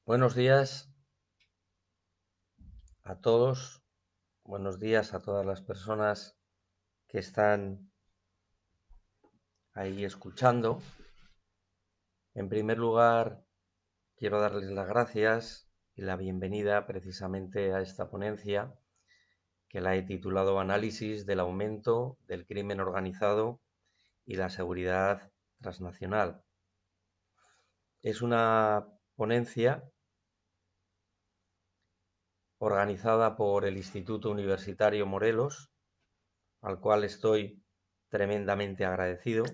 Buenos días a todos, buenos días a todas las personas que están ahí escuchando. En primer lugar, quiero darles las gracias y la bienvenida precisamente a esta ponencia que la he titulado Análisis del aumento del crimen organizado y la seguridad transnacional. Es una ponencia organizada por el Instituto Universitario Morelos, al cual estoy tremendamente agradecido.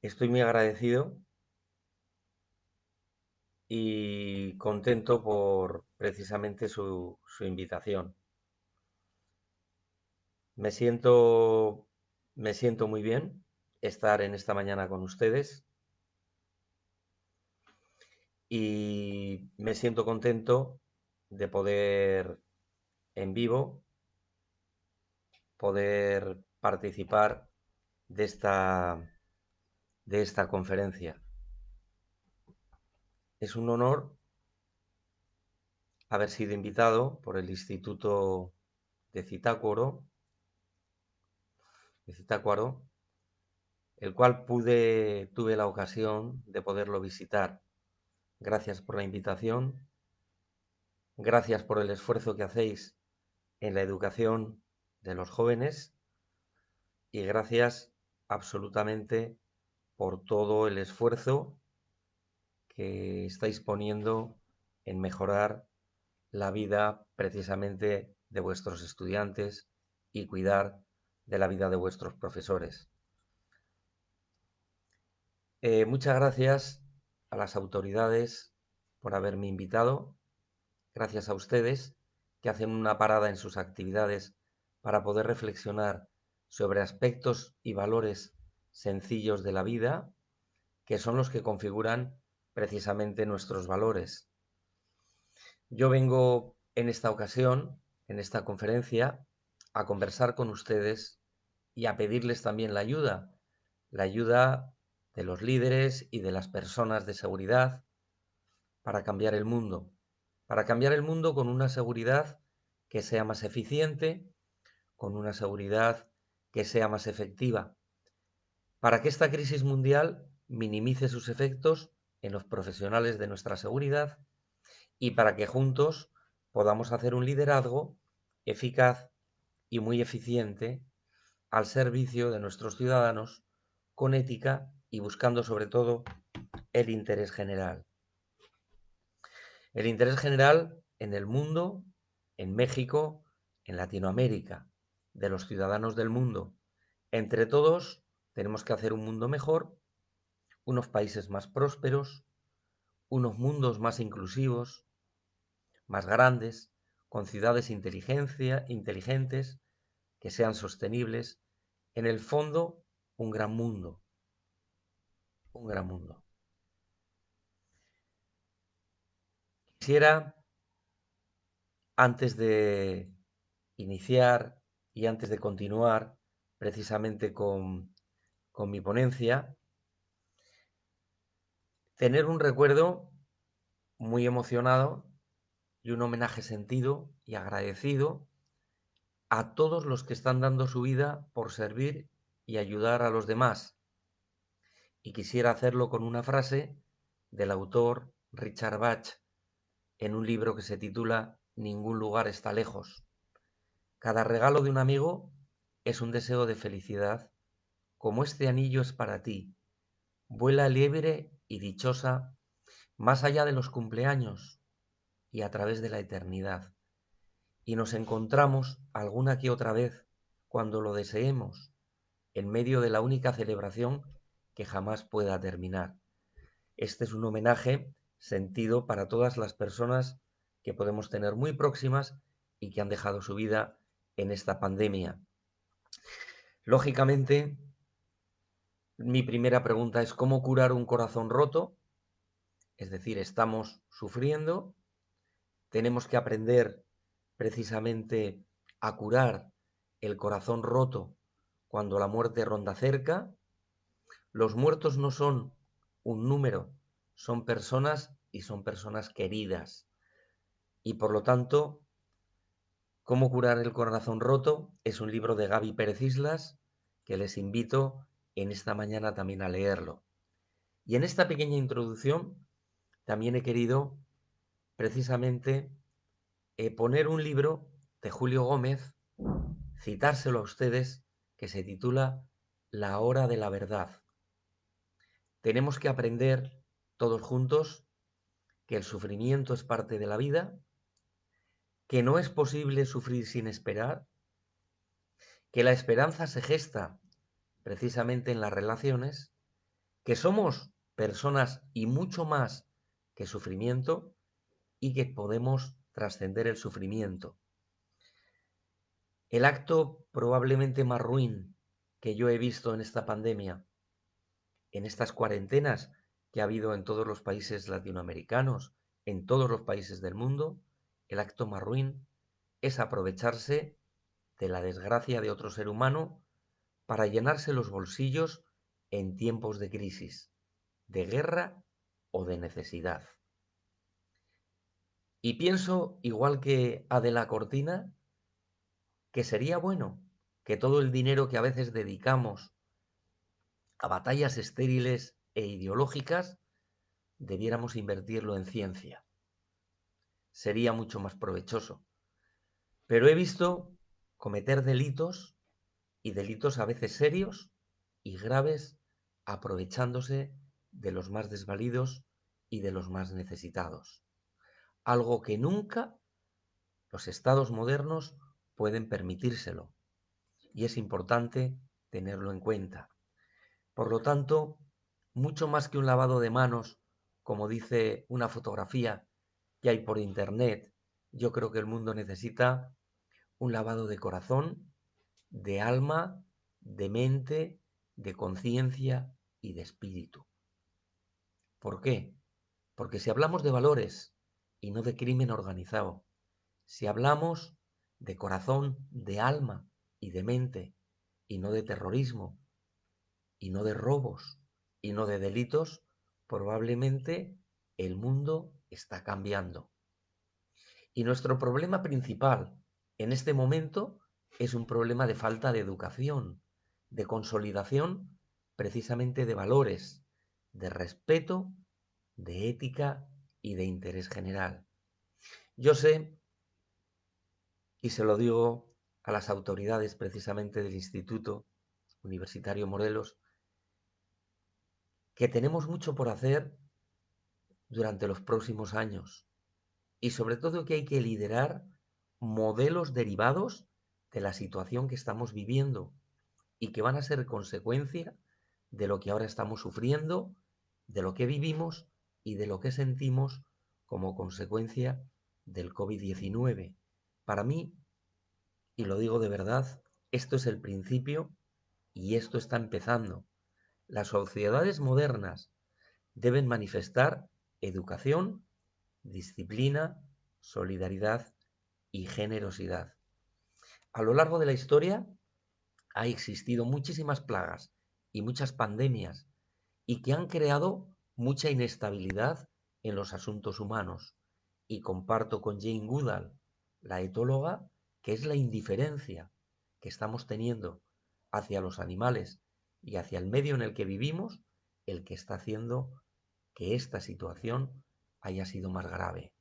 Estoy muy agradecido y contento por precisamente su invitación. Me siento, me siento muy bien estar en esta mañana con ustedes y me siento contento de poder en vivo, poder participar de esta conferencia. Es un honor haber sido invitado por el Instituto de Zitácuaro, el cual tuve la ocasión de poderlo visitar. Gracias por la invitación, gracias por el esfuerzo que hacéis en la educación de los jóvenes y gracias absolutamente por todo el esfuerzo que estáis poniendo en mejorar la vida precisamente de vuestros estudiantes y cuidar de la vida de vuestros profesores. Muchas gracias a las autoridades por haberme invitado. Gracias a ustedes que hacen una parada en sus actividades para poder reflexionar sobre aspectos y valores sencillos de la vida, que son los que configuran precisamente nuestros valores. Yo vengo en esta ocasión, en esta conferencia, a conversar con ustedes y a pedirles también la ayuda de los líderes y de las personas de seguridad para cambiar el mundo. Para cambiar el mundo con una seguridad que sea más eficiente, con una seguridad que sea más efectiva, para que esta crisis mundial minimice sus efectos en los profesionales de nuestra seguridad y para que juntos podamos hacer un liderazgo eficaz y muy eficiente al servicio de nuestros ciudadanos con ética y buscando sobre todo el interés general. El interés general en el mundo, en México, en Latinoamérica, de los ciudadanos del mundo. Entre todos tenemos que hacer un mundo mejor, unos países más prósperos, unos mundos más inclusivos, más grandes, con ciudades inteligentes, que sean sostenibles. En el fondo, un gran mundo, un gran mundo. Quisiera, antes de iniciar y antes de continuar precisamente con mi ponencia, tener un recuerdo muy emocionado y un homenaje sentido y agradecido a todos los que están dando su vida por servir y ayudar a los demás. Y quisiera hacerlo con una frase del autor Richard Bach en un libro que se titula Ningún lugar está lejos. Cada regalo de un amigo es un deseo de felicidad, como este anillo es para ti. Vuela libre y dichosa más allá de los cumpleaños y a través de la eternidad. Y nos encontramos alguna que otra vez cuando lo deseemos, en medio de la única celebración que jamás pueda terminar. Este es un homenaje sentido para todas las personas que podemos tener muy próximas y que han dejado su vida en esta pandemia. Lógicamente, mi primera pregunta es ¿cómo curar un corazón roto? Es decir, estamos sufriendo, tenemos que aprender precisamente a curar el corazón roto cuando la muerte ronda cerca. Los muertos no son un número, son personas y son personas queridas. Y por lo tanto, Cómo curar el corazón roto es un libro de Gaby Pérez Islas que les invito en esta mañana también a leerlo. Y en esta pequeña introducción también he querido precisamente poner un libro de Julio Gómez, citárselo a ustedes, que se titula La hora de la verdad. Tenemos que aprender todos juntos que el sufrimiento es parte de la vida, que no es posible sufrir sin esperar, que la esperanza se gesta precisamente en las relaciones, que somos personas y mucho más que sufrimiento y que podemos trascender el sufrimiento. El acto probablemente más ruin que yo he visto en esta pandemia, en estas cuarentenas que ha habido en todos los países latinoamericanos, en todos los países del mundo, el acto más ruin es aprovecharse de la desgracia de otro ser humano para llenarse los bolsillos en tiempos de crisis, de guerra o de necesidad. Y pienso, igual que Adela Cortina, que sería bueno que todo el dinero que a veces dedicamos a batallas estériles e ideológicas debiéramos invertirlo en ciencia. Sería mucho más provechoso. Pero he visto cometer delitos y delitos a veces serios y graves aprovechándose de los más desvalidos y de los más necesitados. Algo que nunca los estados modernos pueden permitírselo y es importante tenerlo en cuenta. Por lo tanto, mucho más que un lavado de manos, como dice una fotografía que hay por internet, yo creo que el mundo necesita un lavado de corazón, de alma, de mente, de conciencia y de espíritu. ¿Por qué? Porque si hablamos de valores y no de crimen organizado, si hablamos de corazón, de alma y de mente, y no de terrorismo, y no de robos, y no de delitos, probablemente el mundo está cambiando. Y nuestro problema principal en este momento es un problema de falta de educación, de consolidación precisamente de valores, de respeto, de ética y de interés general. Yo sé, y se lo digo a las autoridades precisamente del Instituto Universitario Morelos, que tenemos mucho por hacer durante los próximos años y sobre todo que hay que liderar modelos derivados de la situación que estamos viviendo y que van a ser consecuencia de lo que ahora estamos sufriendo, de lo que vivimos y de lo que sentimos como consecuencia del COVID-19. Para mí, y lo digo de verdad, esto es el principio y esto está empezando. Las sociedades modernas deben manifestar educación, disciplina, solidaridad y generosidad. A lo largo de la historia ha existido muchísimas plagas y muchas pandemias y que han creado mucha inestabilidad en los asuntos humanos. Y comparto con Jane Goodall, la etóloga, que es la indiferencia que estamos teniendo hacia los animales y hacia el medio en el que vivimos el que está haciendo que esta situación haya sido más grave.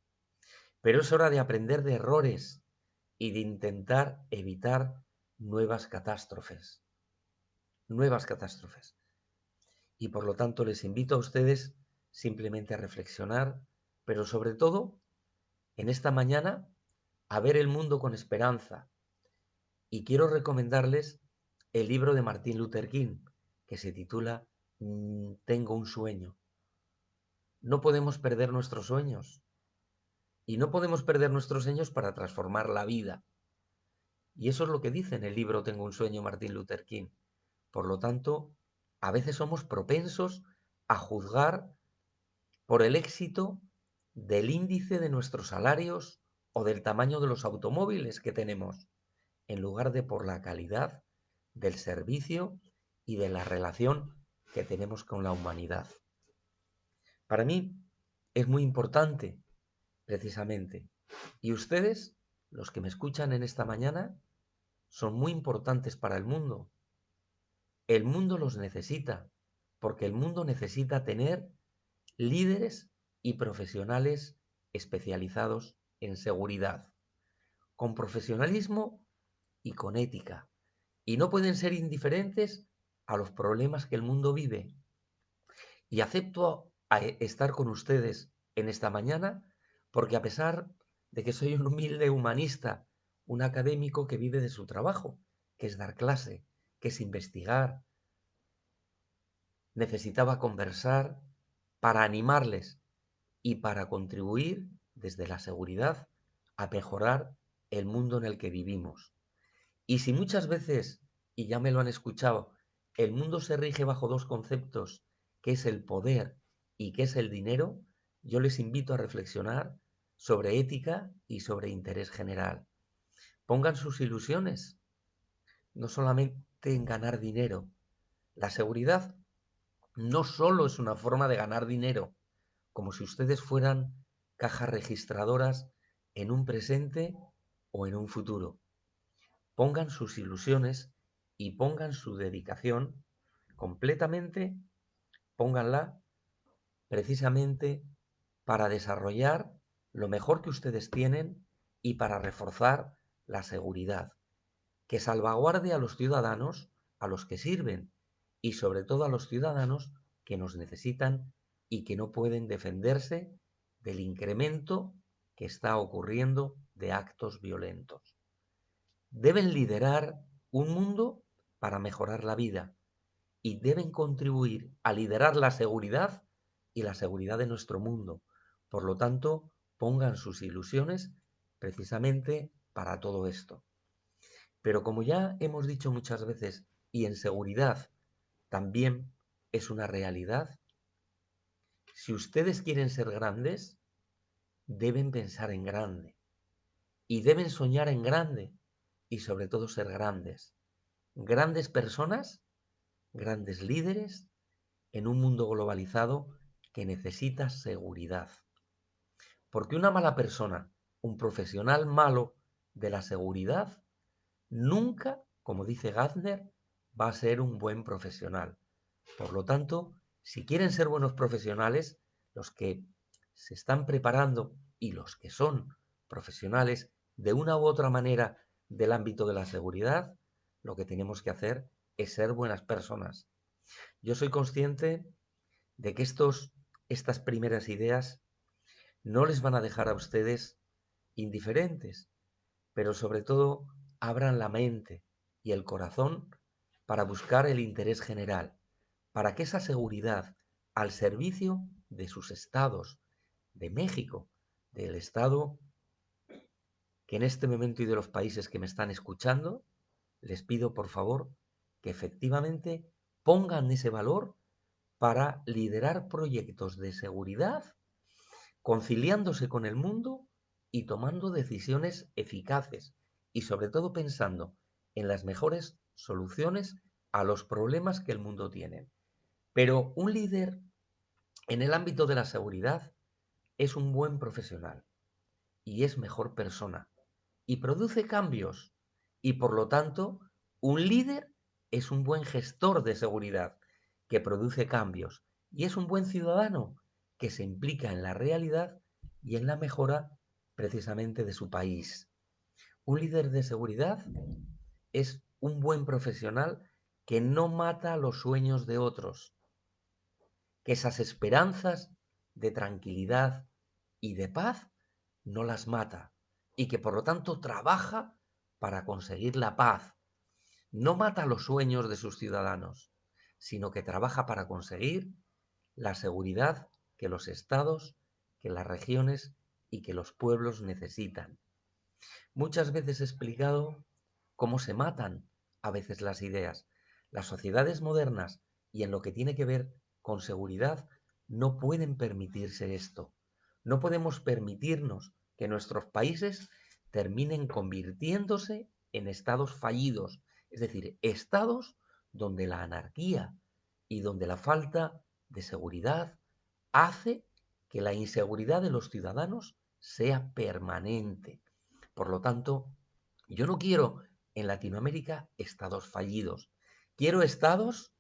Pero es hora de aprender de errores y de intentar evitar nuevas catástrofes. Nuevas catástrofes. Y por lo tanto les invito a ustedes simplemente a reflexionar, pero sobre todo en esta mañana a ver el mundo con esperanza. Y quiero recomendarles el libro de Martin Luther King, que se titula Tengo un sueño. No podemos perder nuestros sueños. Y no podemos perder nuestros sueños para transformar la vida. Y eso es lo que dice en el libro Tengo un sueño Martin Luther King. Por lo tanto, a veces somos propensos a juzgar por el éxito del índice de nuestros salarios o del tamaño de los automóviles que tenemos, en lugar de por la calidad del servicio y de la relación que tenemos con la humanidad. Para mí es muy importante, precisamente. Y ustedes, los que me escuchan en esta mañana, son muy importantes para el mundo. El mundo los necesita, porque el mundo necesita tener líderes y profesionales especializados en seguridad, con profesionalismo y con ética. Y no pueden ser indiferentes a los problemas que el mundo vive. Y acepto estar con ustedes en esta mañana porque a pesar de que soy un humilde humanista, un académico que vive de su trabajo, que es dar clase, que es investigar, necesitaba conversar para animarles y para contribuir desde la seguridad a mejorar el mundo en el que vivimos. Y si muchas veces, y ya me lo han escuchado, el mundo se rige bajo dos conceptos, que es el poder y que es el dinero, yo les invito a reflexionar sobre ética y sobre interés general. Pongan sus ilusiones, no solamente en ganar dinero. La seguridad no solo es una forma de ganar dinero, como si ustedes fueran cajas registradoras en un presente o en un futuro. Pongan sus ilusiones y pongan su dedicación completamente, pónganla precisamente para desarrollar lo mejor que ustedes tienen y para reforzar la seguridad, que salvaguarde a los ciudadanos a los que sirven y sobre todo a los ciudadanos que nos necesitan y que no pueden defenderse del incremento que está ocurriendo de actos violentos. Deben liderar un mundo para mejorar la vida y deben contribuir a liderar la seguridad y la seguridad de nuestro mundo. Por lo tanto, pongan sus ilusiones precisamente para todo esto. Pero como ya hemos dicho muchas veces, y en seguridad también es una realidad, si ustedes quieren ser grandes, deben pensar en grande y deben soñar en grande y sobre todo ser grandes. Grandes personas, grandes líderes en un mundo globalizado que necesita seguridad. Porque una mala persona, un profesional malo de la seguridad, nunca, como dice Gardner, va a ser un buen profesional. Por lo tanto, si quieren ser buenos profesionales, los que se están preparando y los que son profesionales de una u otra manera del ámbito de la seguridad, lo que tenemos que hacer es ser buenas personas. Yo soy consciente de que estas primeras ideas no les van a dejar a ustedes indiferentes, pero sobre todo abran la mente y el corazón para buscar el interés general, para que esa seguridad al servicio de sus estados, de México, del estado que en este momento y de los países que me están escuchando, les pido por favor que efectivamente pongan ese valor para liderar proyectos de seguridad, conciliándose con el mundo y tomando decisiones eficaces y sobre todo pensando en las mejores soluciones a los problemas que el mundo tiene. Pero un líder en el ámbito de la seguridad es un buen profesional y es mejor persona y produce cambios y por lo tanto un líder es un buen gestor de seguridad que produce cambios y es un buen ciudadano que se implica en la realidad y en la mejora precisamente de su país. Un líder de seguridad es un buen profesional que no mata los sueños de otros, que esas esperanzas de tranquilidad y de paz no las mata y que por lo tanto trabaja para conseguir la paz. No mata los sueños de sus ciudadanos, sino que trabaja para conseguir la seguridad que los estados, que las regiones y que los pueblos necesitan. Muchas veces he explicado cómo se matan a veces las ideas. Las sociedades modernas y en lo que tiene que ver con seguridad no pueden permitirse esto. No podemos permitirnos que nuestros países terminen convirtiéndose en estados fallidos, es decir, estados donde la anarquía y donde la falta de seguridad hace que la inseguridad de los ciudadanos sea permanente. Por lo tanto, yo no quiero en Latinoamérica estados fallidos. Quiero estados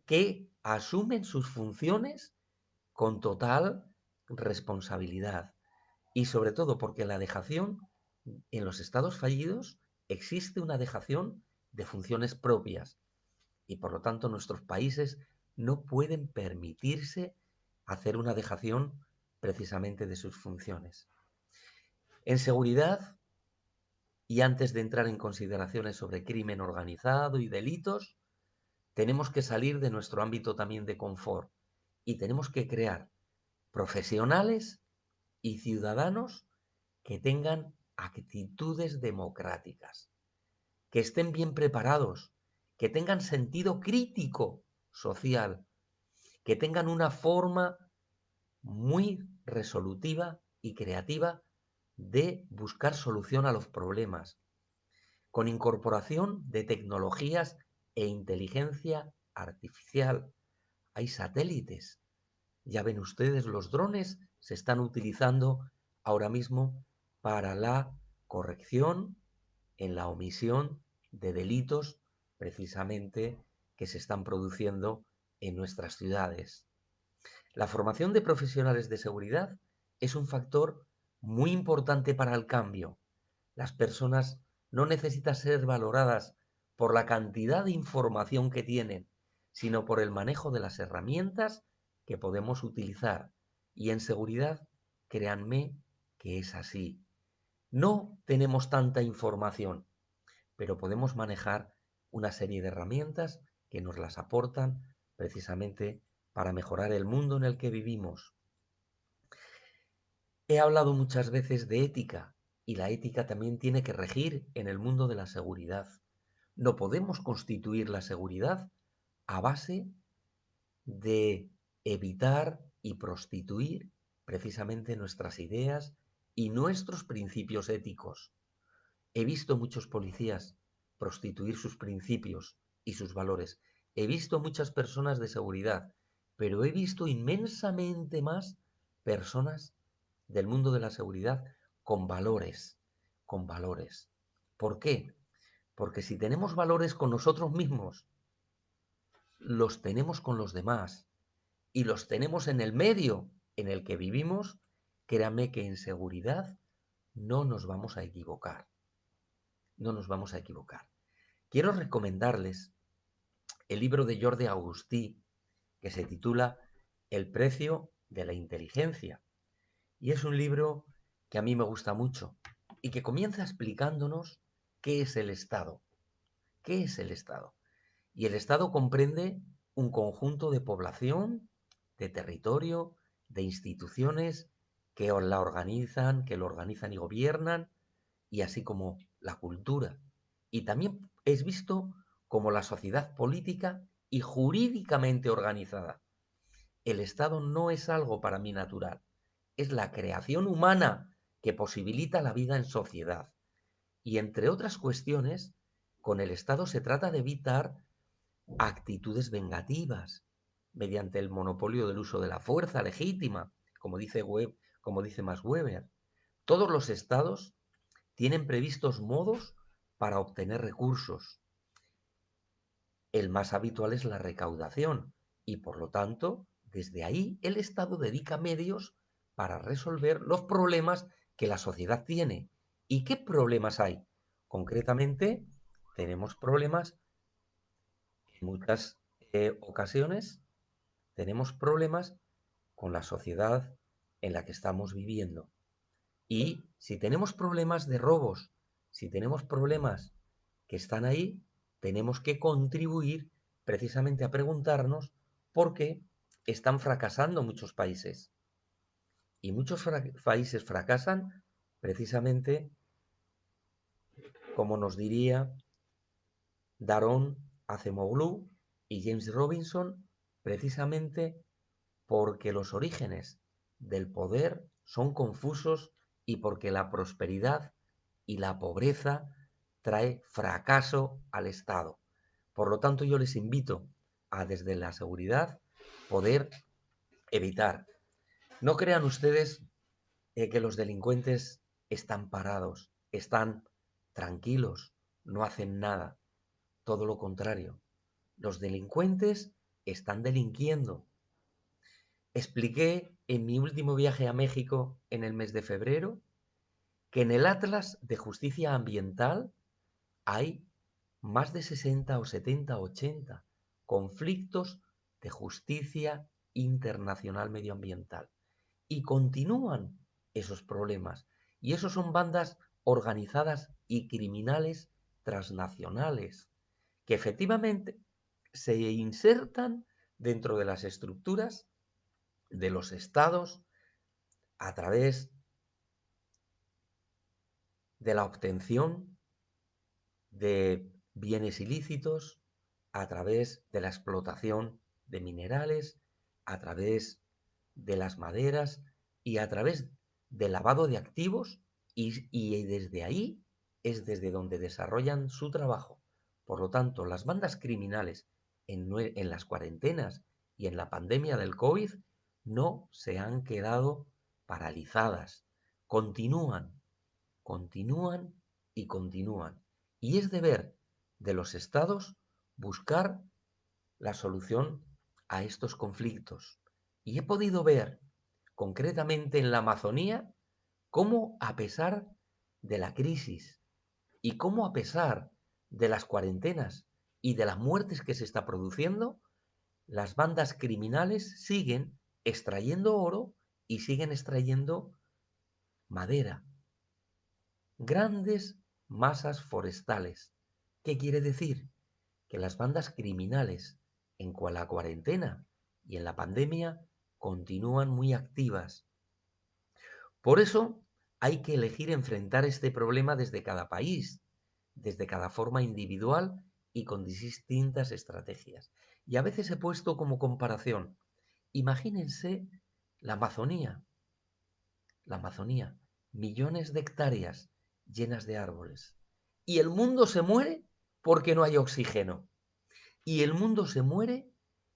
que asumen sus funciones con total responsabilidad. Y sobre todo porque la dejación, en los estados fallidos, existe una dejación de funciones propias. Y por lo tanto nuestros países no pueden permitirse hacer una dejación precisamente de sus funciones. En seguridad, y antes de entrar en consideraciones sobre crimen organizado y delitos, tenemos que salir de nuestro ámbito también de confort y tenemos que crear profesionales y ciudadanos que tengan actitudes democráticas, que estén bien preparados, que tengan sentido crítico social, que tengan una forma muy resolutiva y creativa de buscar solución a los problemas, con incorporación de tecnologías e inteligencia artificial. Hay satélites. Ya ven ustedes, los drones se están utilizando ahora mismo para la corrección en la omisión de delitos precisamente que se están produciendo en nuestras ciudades. La formación de profesionales de seguridad es un factor muy importante para el cambio. Las personas no necesitan ser valoradas por la cantidad de información que tienen, sino por el manejo de las herramientas que podemos utilizar. Y en seguridad, créanme que es así. No tenemos tanta información, pero podemos manejar una serie de herramientas que nos las aportan precisamente para mejorar el mundo en el que vivimos. He hablado muchas veces de ética y la ética también tiene que regir en el mundo de la seguridad. No podemos constituir la seguridad a base de evitar y prostituir precisamente nuestras ideas y nuestros principios éticos. He visto muchos policías prostituir sus principios y sus valores. He visto muchas personas de seguridad, pero he visto inmensamente más personas del mundo de la seguridad con valores, con valores. ¿Por qué? Porque si tenemos valores con nosotros mismos, los tenemos con los demás y los tenemos en el medio en el que vivimos, créanme que en seguridad no nos vamos a equivocar. No nos vamos a equivocar. Quiero recomendarles el libro de Jordi Agustí que se titula El precio de la inteligencia. Y es un libro que a mí me gusta mucho y que comienza explicándonos qué es el Estado. ¿Qué es el Estado? Y el Estado comprende un conjunto de población, de territorio, de instituciones que que lo organizan y gobiernan, y así como la cultura. Y también es visto como la sociedad política y jurídicamente organizada. El Estado no es algo para mí natural, es la creación humana que posibilita la vida en sociedad. Y entre otras cuestiones, con el Estado se trata de evitar actitudes vengativas mediante el monopolio del uso de la fuerza legítima, como dice Max Weber. Todos los estados tienen previstos modos para obtener recursos. El más habitual es la recaudación y, por lo tanto, desde ahí el Estado dedica medios para resolver los problemas que la sociedad tiene. ¿Y qué problemas hay? Concretamente, tenemos problemas en muchas ocasiones, tenemos problemas con la sociedad en la que estamos viviendo. Y si tenemos problemas de robos, si tenemos problemas que están ahí, tenemos que contribuir precisamente a preguntarnos por qué están fracasando muchos países. Y muchos países fracasan precisamente, como nos diría Daron Acemoglu y James Robinson, precisamente porque los orígenes del poder son confusos y porque la prosperidad y la pobreza trae fracaso al Estado. Por lo tanto, yo les invito a, desde la seguridad, poder evitar. No crean ustedes que los delincuentes están parados, están tranquilos, no hacen nada. Todo lo contrario. Los delincuentes están delinquiendo. Expliqué en mi último viaje a México en el mes de febrero que en el Atlas de Justicia Ambiental hay más de 60 o 70, 80 conflictos de justicia internacional medioambiental. Y continúan esos problemas. Y esos son bandas organizadas y criminales transnacionales que efectivamente se insertan dentro de las estructuras de los estados a través de la obtención de bienes ilícitos, a través de la explotación de minerales, a través de las maderas y a través del lavado de activos y desde ahí es desde donde desarrollan su trabajo. Por lo tanto, las bandas criminales en las cuarentenas y en la pandemia del COVID no se han quedado paralizadas, continúan, continúan y continúan. Y es deber de los estados buscar la solución a estos conflictos. Y he podido ver concretamente en la Amazonía cómo a pesar de la crisis y cómo a pesar de las cuarentenas y de las muertes que se está produciendo, las bandas criminales siguen extrayendo oro y siguen extrayendo madera, grandes masas forestales. ¿Qué quiere decir? Que las bandas criminales en la cuarentena y en la pandemia continúan muy activas. Por eso hay que elegir enfrentar este problema desde cada país, desde cada forma individual y con distintas estrategias. Y a veces he puesto como comparación, imagínense la Amazonía, la Amazonía, millones de hectáreas llenas de árboles. Y el mundo se muere porque no hay oxígeno. Y el mundo se muere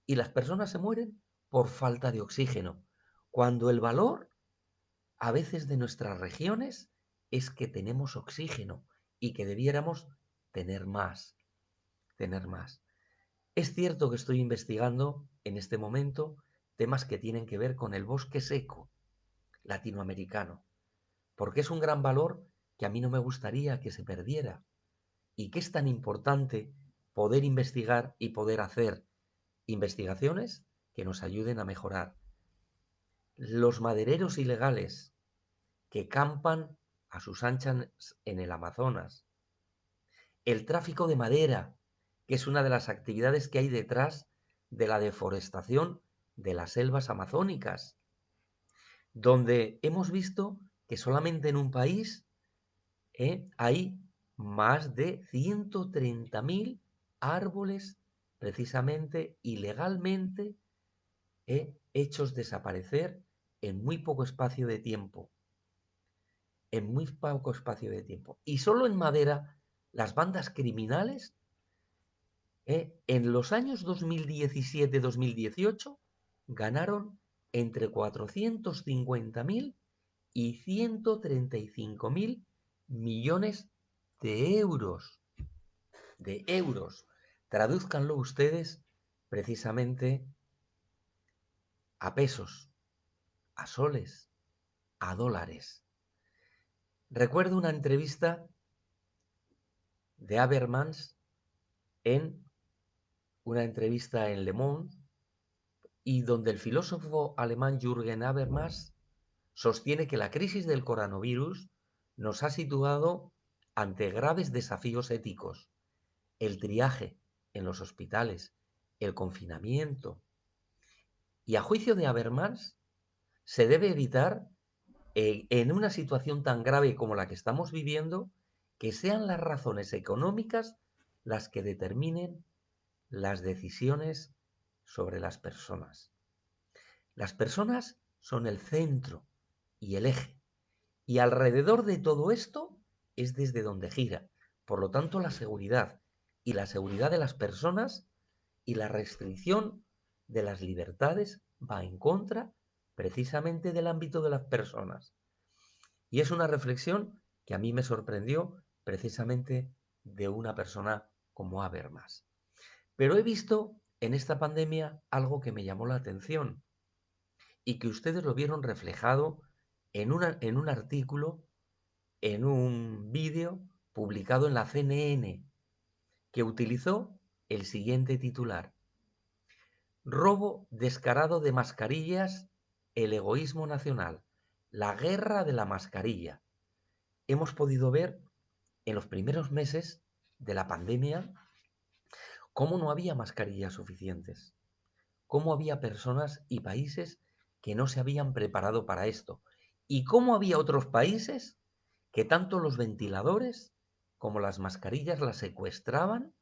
y las personas se mueren por falta de oxígeno. Cuando el valor a veces de nuestras regiones es que tenemos oxígeno y que debiéramos tener más, tener más. Es cierto que estoy investigando en este momento temas que tienen que ver con el bosque seco latinoamericano, porque es un gran valor que a mí no me gustaría que se perdiera y que es tan importante poder investigar y poder hacer investigaciones que nos ayuden a mejorar. Los madereros ilegales que campan a sus anchas en el Amazonas. El tráfico de madera, que es una de las actividades que hay detrás de la deforestación de las selvas amazónicas, donde hemos visto que solamente en un país hay más de 130.000 árboles precisamente ilegalmente hechos desaparecer en muy poco espacio de tiempo. En muy poco espacio de tiempo. Y solo en madera, las bandas criminales, en los años 2017-2018, ganaron entre 450.000 y 135.000 millones de euros. De euros. Tradúzcanlo ustedes precisamente a pesos, a soles, a dólares. Recuerdo una entrevista de Habermas en una entrevista en Le Monde y donde el filósofo alemán Jürgen Habermas sostiene que la crisis del coronavirus nos ha situado ante graves desafíos éticos, el triaje en los hospitales, el confinamiento. Y a juicio de Habermas, se debe evitar, en una situación tan grave como la que estamos viviendo, que sean las razones económicas las que determinen las decisiones sobre las personas. Las personas son el centro y el eje, y alrededor de todo esto es desde donde gira. Por lo tanto, la seguridad de las personas y la restricción de las libertades va en contra precisamente del ámbito de las personas. Y es una reflexión que a mí me sorprendió precisamente de una persona como Habermas. Pero he visto en esta pandemia algo que me llamó la atención y que ustedes lo vieron reflejado en un artículo, en un vídeo publicado en la CNN, que utilizó el siguiente titular: Robo descarado de mascarillas, el egoísmo nacional, la guerra de la mascarilla. Hemos podido ver en los primeros meses de la pandemia cómo no había mascarillas suficientes, cómo había personas y países que no se habían preparado para esto, y cómo había otros países que tanto los ventiladores como las mascarillas las secuestraban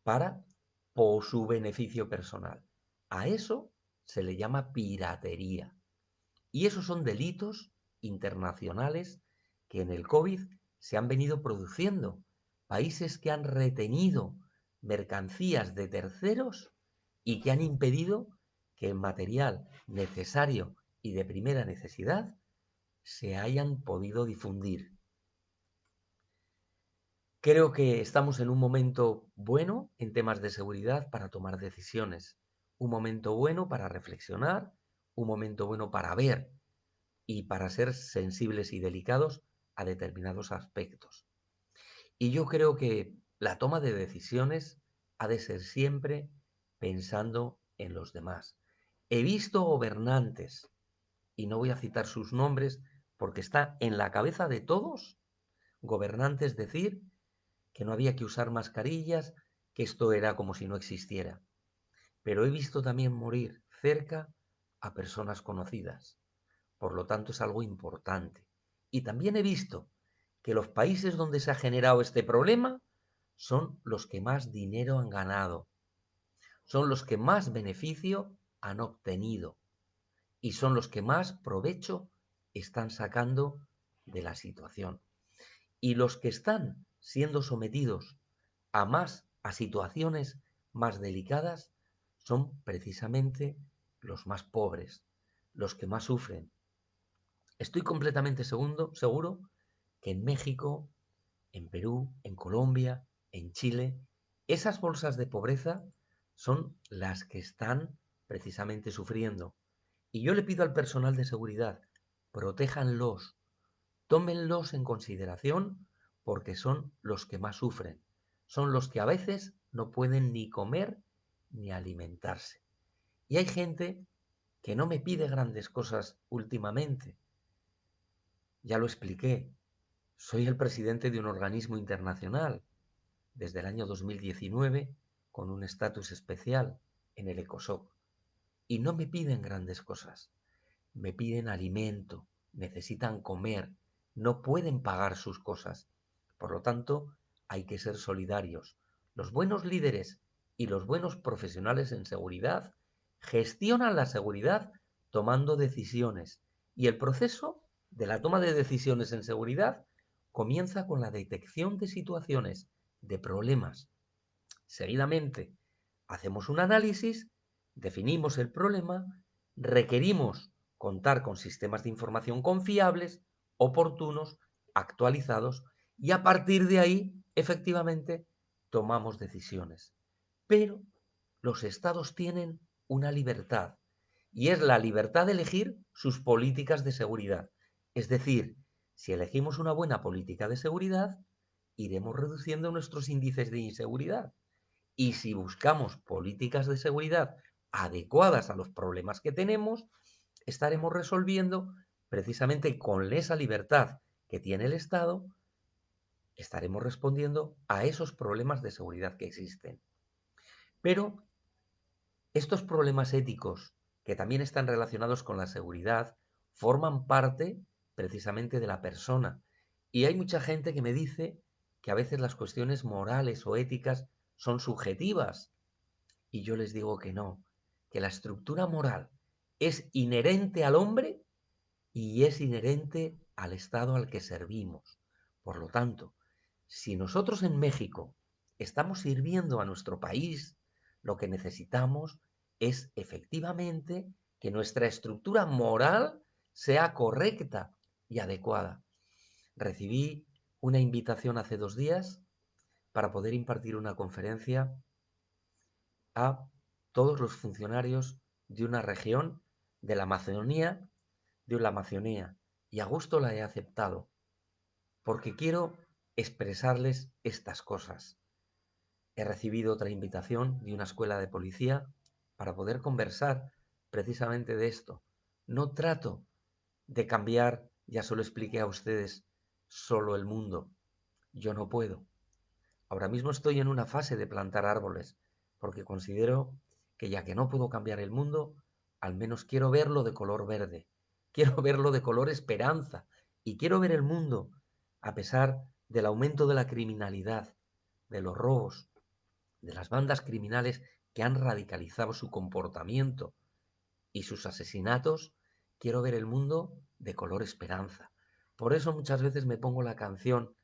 para por su beneficio personal. A eso se le llama piratería. Y esos son delitos internacionales que en el COVID se han venido produciendo. Países que han retenido mercancías de terceros y que han impedido que el material necesario y de primera necesidad se hayan podido difundir. Creo que estamos en un momento bueno en temas de seguridad para tomar decisiones, un momento bueno para reflexionar, un momento bueno para ver y para ser sensibles y delicados a determinados aspectos. Y yo creo que la toma de decisiones ha de ser siempre pensando en los demás. He visto gobernantes, y no voy a citar sus nombres porque está en la cabeza de todos, gobernantes decir que no había que usar mascarillas, que esto era como si no existiera. Pero he visto también morir cerca a personas conocidas. Por lo tanto, es algo importante. Y también he visto que los países donde se ha generado este problema son los que más dinero han ganado, son los que más beneficio han obtenido y son los que más provecho están sacando de la situación. Y los que están siendo sometidos a situaciones más delicadas son precisamente los más pobres, los que más sufren. Estoy completamente seguro que en México, en Perú, en Colombia, en Chile, esas bolsas de pobreza son las que están precisamente sufriendo. Y yo le pido al personal de seguridad, protéjanlos, tómenlos en consideración porque son los que más sufren, son los que a veces no pueden ni comer ni alimentarse. Y hay gente que no me pide grandes cosas últimamente. Ya lo expliqué, soy el presidente de un organismo internacional desde el año 2019 con un estatus especial en el ECOSOC. Y no me piden grandes cosas, me piden alimento, necesitan comer, no pueden pagar sus cosas. Por lo tanto, hay que ser solidarios. Los buenos líderes y los buenos profesionales en seguridad gestionan la seguridad tomando decisiones. Y el proceso de la toma de decisiones en seguridad comienza con la detección de situaciones, de problemas. Seguidamente, hacemos un análisis, definimos el problema, requerimos contar con sistemas de información confiables, oportunos, actualizados, y a partir de ahí, efectivamente, tomamos decisiones. Pero los estados tienen una libertad, y es la libertad de elegir sus políticas de seguridad. Es decir, si elegimos una buena política de seguridad, iremos reduciendo nuestros índices de inseguridad. Y si buscamos políticas de seguridad adecuadas a los problemas que tenemos, estaremos resolviendo precisamente con esa libertad que tiene el Estado, estaremos respondiendo a esos problemas de seguridad que existen. Pero estos problemas éticos, que también están relacionados con la seguridad, forman parte precisamente de la persona. Y hay mucha gente que me dice que a veces las cuestiones morales o éticas son subjetivas. Y yo les digo que no, que la estructura moral es inherente al hombre y es inherente al Estado al que servimos. Por lo tanto, si nosotros en México estamos sirviendo a nuestro país, lo que necesitamos es efectivamente que nuestra estructura moral sea correcta y adecuada. Recibí una invitación hace 2 días para poder impartir una conferencia a todos los funcionarios de una región de la Amazonía, y a gusto la he aceptado, porque quiero expresarles estas cosas. He recibido otra invitación de una escuela de policía para poder conversar precisamente de esto. No trato de cambiar, ya se lo expliqué a ustedes, solo el mundo. Yo no puedo. Ahora mismo estoy en una fase de plantar árboles, porque considero que ya que no puedo cambiar el mundo, al menos quiero verlo de color verde, quiero verlo de color esperanza, y quiero ver el mundo, a pesar del aumento de la criminalidad, de los robos, de las bandas criminales que han radicalizado su comportamiento y sus asesinatos, quiero ver el mundo de color esperanza. Por eso muchas veces me pongo la canción,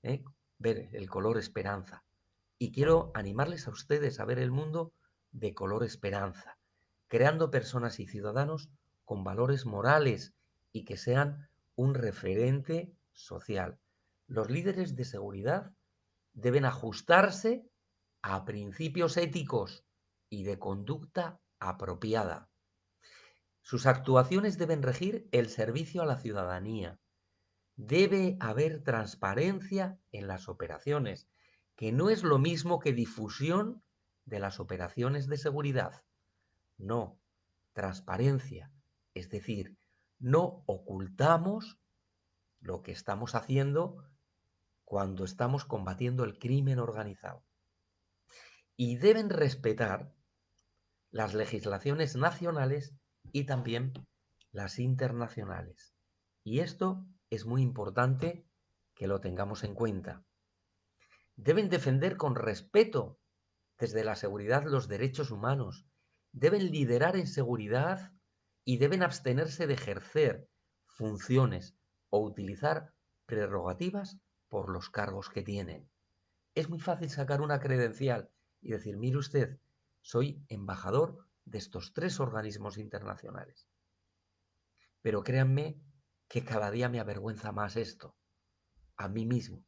¿eh? Ver el color esperanza. Y quiero animarles a ustedes a ver el mundo de color esperanza, creando personas y ciudadanos con valores morales y que sean un referente social. Los líderes de seguridad deben ajustarse a principios éticos y de conducta apropiada. Sus actuaciones deben regir el servicio a la ciudadanía. Debe haber transparencia en las operaciones, que no es lo mismo que difusión de las operaciones de seguridad. No, transparencia. Es decir, no ocultamos lo que estamos haciendo cuando estamos combatiendo el crimen organizado. Y deben respetar las legislaciones nacionales y también las internacionales. Y esto es muy importante que lo tengamos en cuenta. Deben defender con respeto desde la seguridad los derechos humanos, deben liderar en seguridad y deben abstenerse de ejercer funciones o utilizar prerrogativas por los cargos que tienen. Es muy fácil sacar una credencial y decir, mire usted, soy embajador de estos 3 organismos internacionales. Pero créanme que cada día me avergüenza más esto, a mí mismo.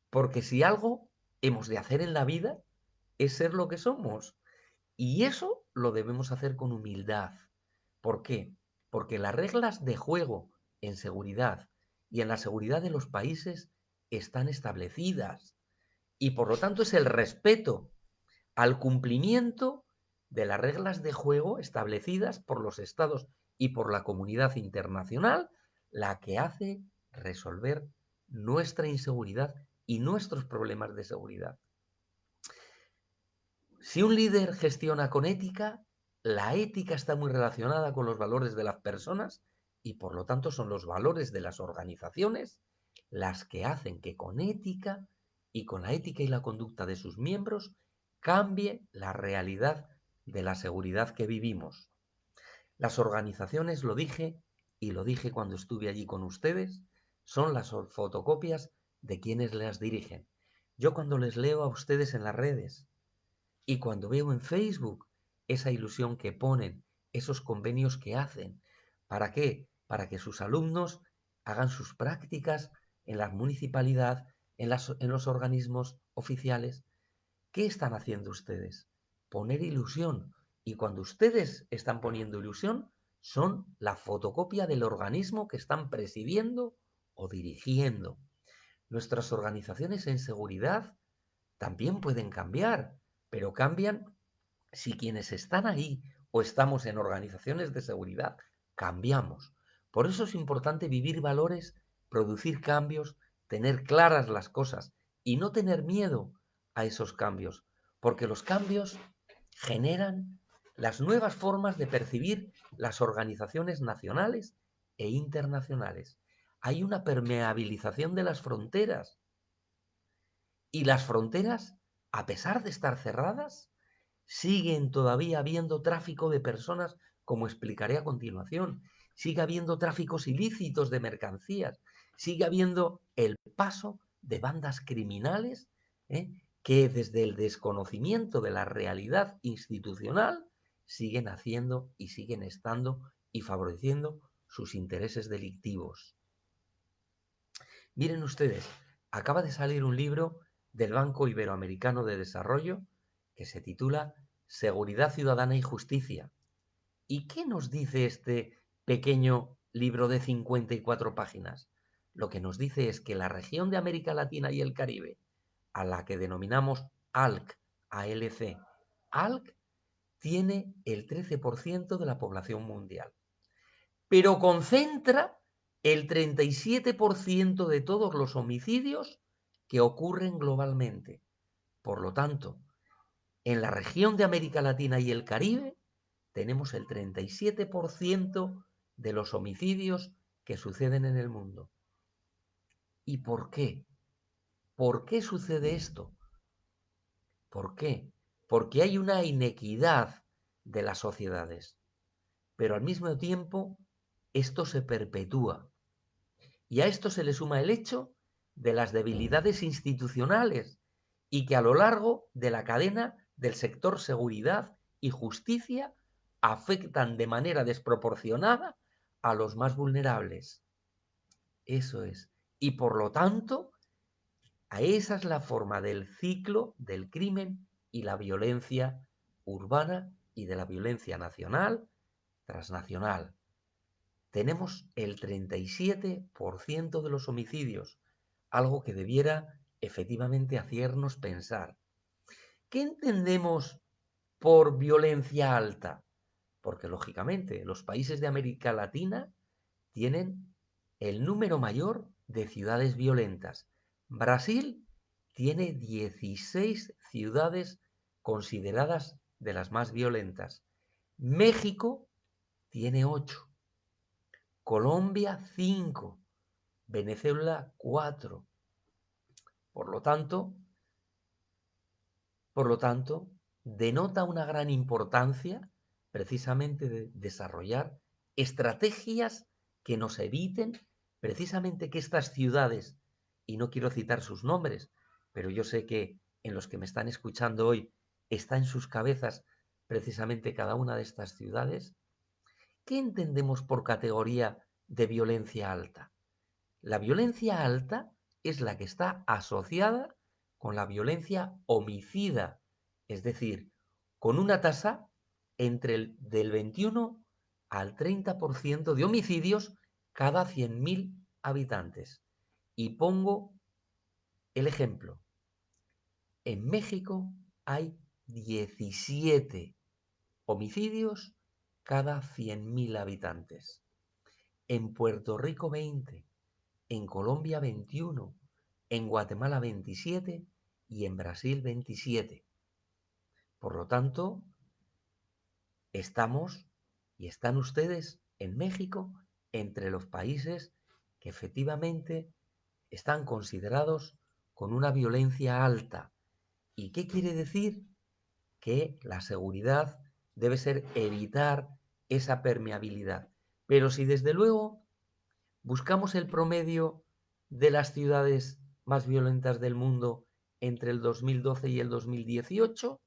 Porque si algo hemos de hacer en la vida es ser lo que somos. Y eso lo debemos hacer con humildad. ¿Por qué? Porque las reglas de juego en seguridad y en la seguridad de los países están establecidas. Y por lo tanto es el respeto al cumplimiento de las reglas de juego establecidas por los estados y por la comunidad internacional la que hace resolver nuestra inseguridad y nuestros problemas de seguridad. Si un líder gestiona con ética, la ética está muy relacionada con los valores de las personas y por lo tanto son los valores de las organizaciones las que hacen que con ética y con la ética y la conducta de sus miembros cambie la realidad de la seguridad que vivimos. Las organizaciones, lo dije y lo dije cuando estuve allí con ustedes, son las fotocopias de quienes las dirigen. Yo cuando les leo a ustedes en las redes, y cuando veo en Facebook esa ilusión que ponen, esos convenios que hacen, ¿para qué? Para que sus alumnos hagan sus prácticas en la municipalidad, en los organismos oficiales. ¿Qué están haciendo ustedes? Poner ilusión. Y cuando ustedes están poniendo ilusión, son la fotocopia del organismo que están presidiendo o dirigiendo. Nuestras organizaciones en seguridad también pueden cambiar, pero cambian si quienes están ahí o estamos en organizaciones de seguridad cambiamos. Por eso es importante vivir valores, producir cambios, tener claras las cosas y no tener miedo a esos cambios, porque los cambios generan las nuevas formas de percibir las organizaciones nacionales e internacionales. Hay una permeabilización de las fronteras y las fronteras, a pesar de estar cerradas, siguen todavía habiendo tráfico de personas, como explicaré a continuación. Sigue habiendo tráficos ilícitos de mercancías. Sigue habiendo el paso de bandas criminales, ¿eh? Que desde el desconocimiento de la realidad institucional siguen haciendo y siguen estando y favoreciendo sus intereses delictivos. Miren ustedes, acaba de salir un libro del Banco Iberoamericano de Desarrollo que se titula Seguridad Ciudadana y Justicia. ¿Y qué nos dice este pequeño libro de 54 páginas? Lo que nos dice es que la región de América Latina y el Caribe, a la que denominamos ALC, ALC, ALC tiene el 13% de la población mundial, pero concentra el 37% de todos los homicidios que ocurren globalmente. Por lo tanto, en la región de América Latina y el Caribe tenemos el 37% de los homicidios que suceden en el mundo. ¿Y por qué? ¿Por qué sucede esto? ¿Por qué? Porque hay una inequidad de las sociedades, pero al mismo tiempo esto se perpetúa. Y a esto se le suma el hecho de las debilidades institucionales y que a lo largo de la cadena del sector seguridad y justicia afectan de manera desproporcionada a los más vulnerables. Eso es. Y por lo tanto, a esa es la forma del ciclo del crimen y la violencia urbana y de la violencia nacional, transnacional. Tenemos el 37% de los homicidios, algo que debiera efectivamente hacernos pensar. ¿Qué entendemos por violencia alta? Porque lógicamente los países de América Latina tienen el número mayor de ciudades violentas. Brasil tiene 16 ciudades consideradas de las más violentas. México tiene 8. Colombia 5, Venezuela 4. Por lo tanto, por lo tanto, denota una gran importancia precisamente de desarrollar estrategias que nos eviten precisamente que estas ciudades, y no quiero citar sus nombres, pero yo sé que en los que me están escuchando hoy está en sus cabezas precisamente cada una de estas ciudades. ¿Qué entendemos por categoría de violencia alta? La violencia alta es la que está asociada con la violencia homicida, es decir, con una tasa del 21 al 30% de homicidios cada 100.000 habitantes. Y pongo el ejemplo. En México hay 17 homicidios cada 100.000 habitantes. En Puerto Rico 20. En Colombia 21, en Guatemala 27 y en Brasil 27. Por lo tanto, estamos y están ustedes en México entre los países que efectivamente están considerados con una violencia alta. ¿Y qué quiere decir? Que la seguridad debe ser evitar esa permeabilidad. Pero si desde luego buscamos el promedio de las ciudades más violentas del mundo entre el 2012 y el 2018,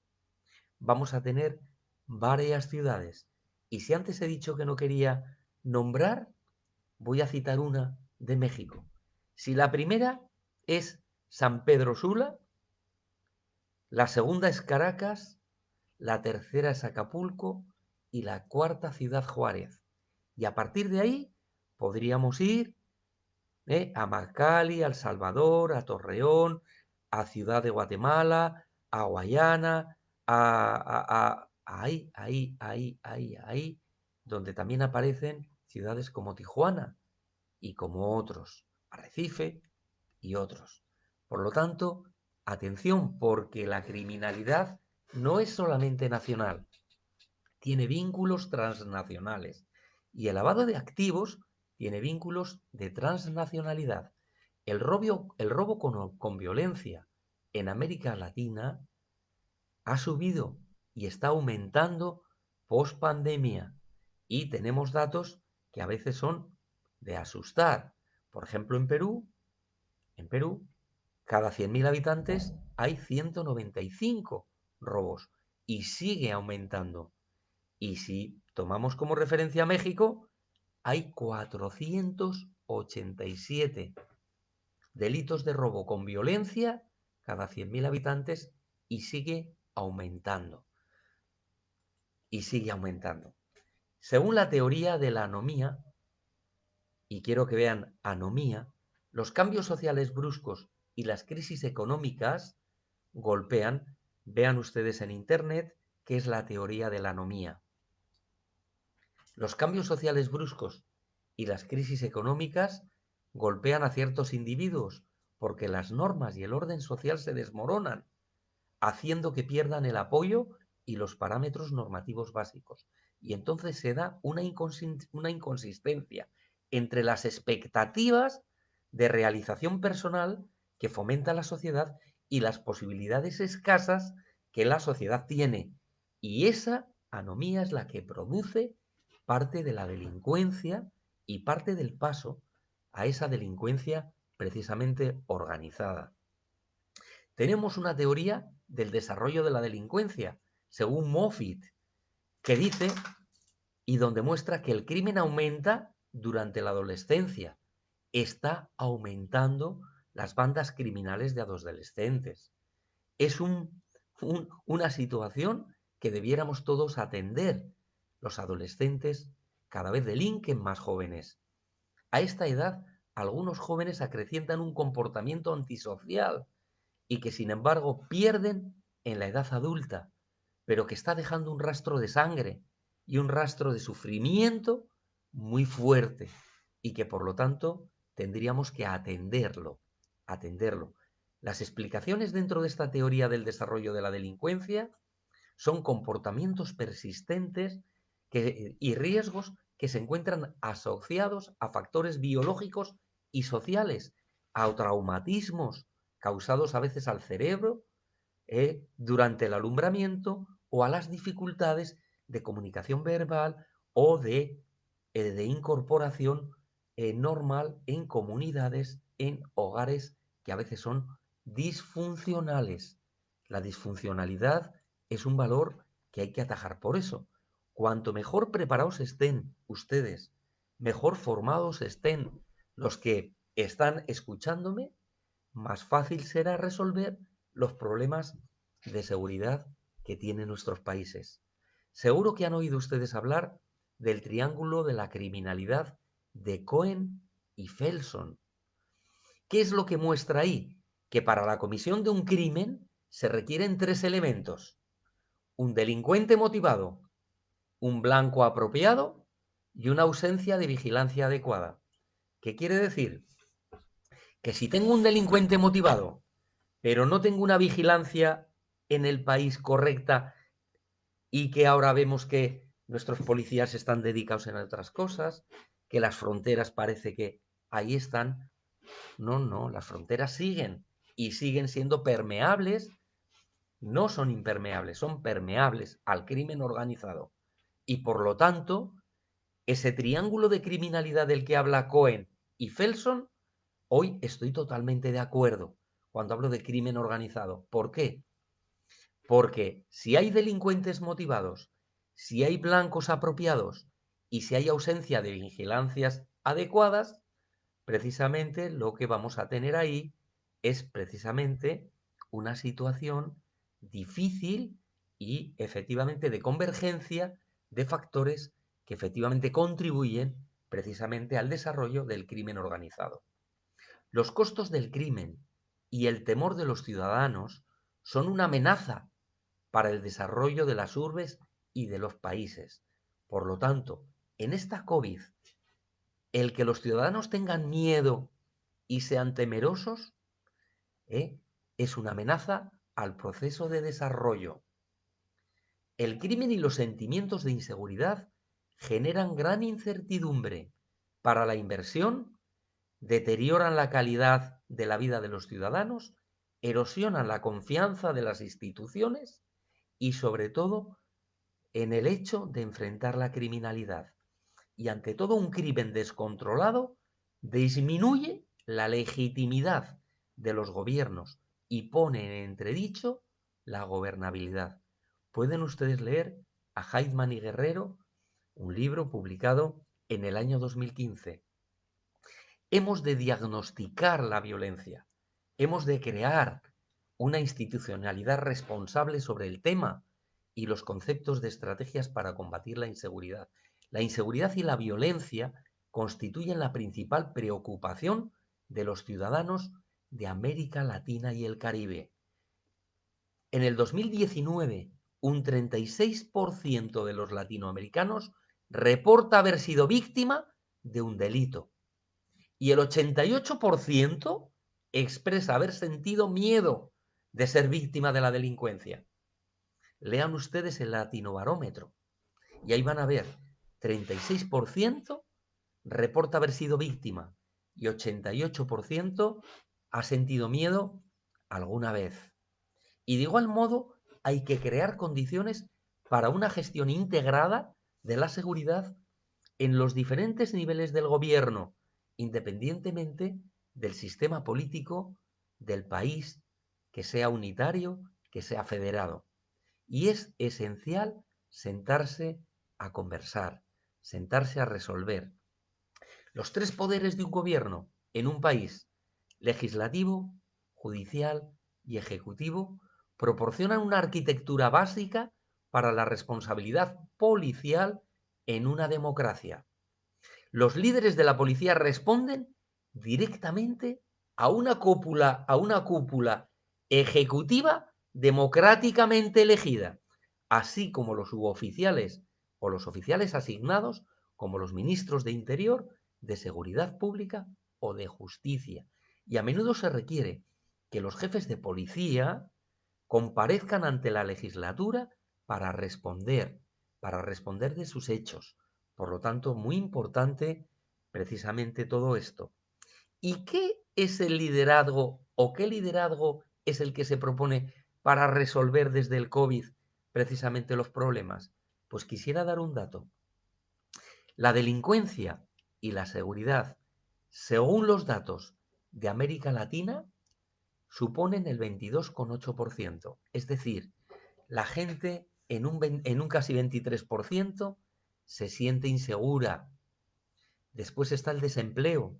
vamos a tener varias ciudades. Y si antes he dicho que no quería nombrar, voy a citar una de México. Si la primera es San Pedro Sula, la segunda es Caracas, la tercera es Acapulco y la cuarta Ciudad Juárez. Y a partir de ahí podríamos ir a Macali, a El Salvador, a Torreón, a Ciudad de Guatemala, a Guayana, ahí, donde también aparecen ciudades como Tijuana y como otros, Arrecife y otros. Por lo tanto, atención, porque la criminalidad no es solamente nacional, tiene vínculos transnacionales y el lavado de activos tiene vínculos de transnacionalidad. El robo con violencia en América Latina ha subido y está aumentando post pandemia y tenemos datos que a veces son de asustar. Por ejemplo, en Perú, cada 100.000 habitantes hay 195 robos y sigue aumentando. Y si tomamos como referencia México, hay 487 delitos de robo con violencia cada 100.000 habitantes y sigue aumentando. Y sigue aumentando. Según la teoría de la anomía, y quiero que vean anomía, los cambios sociales bruscos y las crisis económicas golpean, vean ustedes en internet, qué es la teoría de la anomía. Los cambios sociales bruscos y las crisis económicas golpean a ciertos individuos porque las normas y el orden social se desmoronan, haciendo que pierdan el apoyo y los parámetros normativos básicos. Y entonces se da una inconsistencia entre las expectativas de realización personal que fomenta la sociedad y las posibilidades escasas que la sociedad tiene. Y esa anomía es la que produce parte de la delincuencia y parte del paso a esa delincuencia precisamente organizada. Tenemos una teoría del desarrollo de la delincuencia, según Moffitt, que dice y donde muestra que el crimen aumenta durante la adolescencia. Está aumentando las bandas criminales de adolescentes. Es una situación que debiéramos todos atender. Los adolescentes cada vez delinquen más jóvenes. A esta edad, algunos jóvenes acrecientan un comportamiento antisocial y que sin embargo pierden en la edad adulta, pero que está dejando un rastro de sangre y un rastro de sufrimiento muy fuerte y que por lo tanto tendríamos que atenderlo. Las explicaciones dentro de esta teoría del desarrollo de la delincuencia son comportamientos persistentes y riesgos que se encuentran asociados a factores biológicos y sociales, a traumatismos causados a veces al cerebro durante el alumbramiento o a las dificultades de comunicación verbal o de incorporación normal en comunidades, en hogares que a veces son disfuncionales. La disfuncionalidad es un valor que hay que atajar. Por eso, cuanto mejor preparados estén ustedes, mejor formados estén los que están escuchándome, más fácil será resolver los problemas de seguridad que tienen nuestros países. Seguro que han oído ustedes hablar del triángulo de la criminalidad de Cohen y Felson. ¿Qué es lo que muestra ahí? Que para la comisión de un crimen se requieren tres elementos: un delincuente motivado, un blanco apropiado y una ausencia de vigilancia adecuada. ¿Qué quiere decir? Que si tengo un delincuente motivado, pero no tengo una vigilancia en el país correcta y que ahora vemos que nuestros policías están dedicados en otras cosas, que las fronteras parece que ahí están. No, no, las fronteras siguen y siguen siendo permeables, no son impermeables, son permeables al crimen organizado. Y por lo tanto, ese triángulo de criminalidad del que habla Cohen y Felson, hoy estoy totalmente de acuerdo cuando hablo de crimen organizado. ¿Por qué? Porque si hay delincuentes motivados, si hay blancos apropiados y si hay ausencia de vigilancias adecuadas, precisamente lo que vamos a tener ahí es precisamente una situación difícil y efectivamente de convergencia de factores que efectivamente contribuyen precisamente al desarrollo del crimen organizado. Los costos del crimen y el temor de los ciudadanos son una amenaza para el desarrollo de las urbes y de los países. Por lo tanto, en esta COVID, el que los ciudadanos tengan miedo y sean temerosos es una amenaza al proceso de desarrollo. El crimen y los sentimientos de inseguridad generan gran incertidumbre para la inversión, deterioran la calidad de la vida de los ciudadanos, erosionan la confianza de las instituciones y sobre todo en el hecho de enfrentar la criminalidad. Y ante todo, un crimen descontrolado disminuye la legitimidad de los gobiernos y pone en entredicho la gobernabilidad. Pueden ustedes leer a Heidman y Guerrero, un libro publicado en el año 2015. Hemos de diagnosticar la violencia, hemos de crear una institucionalidad responsable sobre el tema y los conceptos de estrategias para combatir la inseguridad. La inseguridad y la violencia constituyen la principal preocupación de los ciudadanos de América Latina y el Caribe. En el 2019, un 36% de los latinoamericanos reporta haber sido víctima de un delito y el 88% expresa haber sentido miedo de ser víctima de la delincuencia. Lean ustedes el Latinobarómetro y ahí van a ver 36% reporta haber sido víctima y 88% ha sentido miedo alguna vez. Y de igual modo, hay que crear condiciones para una gestión integrada de la seguridad en los diferentes niveles del gobierno, independientemente del sistema político del país, que sea unitario, que sea federado. Y es esencial sentarse a conversar, sentarse a resolver. Los tres poderes de un gobierno en un país, legislativo, judicial y ejecutivo, proporcionan una arquitectura básica para la responsabilidad policial en una democracia. Los líderes de la policía responden directamente a una cúpula ejecutiva democráticamente elegida, así como los suboficiales o los oficiales asignados, como los ministros de Interior, de Seguridad Pública o de Justicia. Y a menudo se requiere que los jefes de policía comparezcan ante la legislatura para responder de sus hechos. Por lo tanto, muy importante precisamente todo esto. ¿Y qué es el liderazgo o qué liderazgo es el que se propone para resolver desde el COVID precisamente los problemas? Pues quisiera dar un dato. La delincuencia y la seguridad, según los datos de América Latina, suponen el 22,8%. Es decir, la gente en un casi 23% se siente insegura. Después está el desempleo,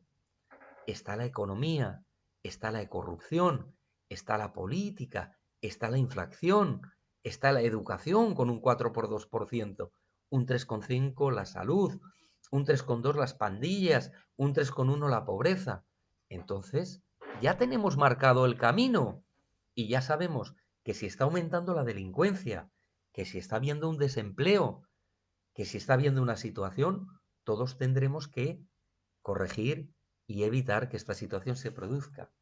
está la economía, está la corrupción, está la política, está la inflación, está la educación con un 4,2%, un 3,5% la salud, un 3,2% las pandillas, un 3,1% la pobreza. Entonces, ya tenemos marcado el camino y ya sabemos que si está aumentando la delincuencia, que si está habiendo un desempleo, que si está habiendo una situación, todos tendremos que corregir y evitar que esta situación se produzca.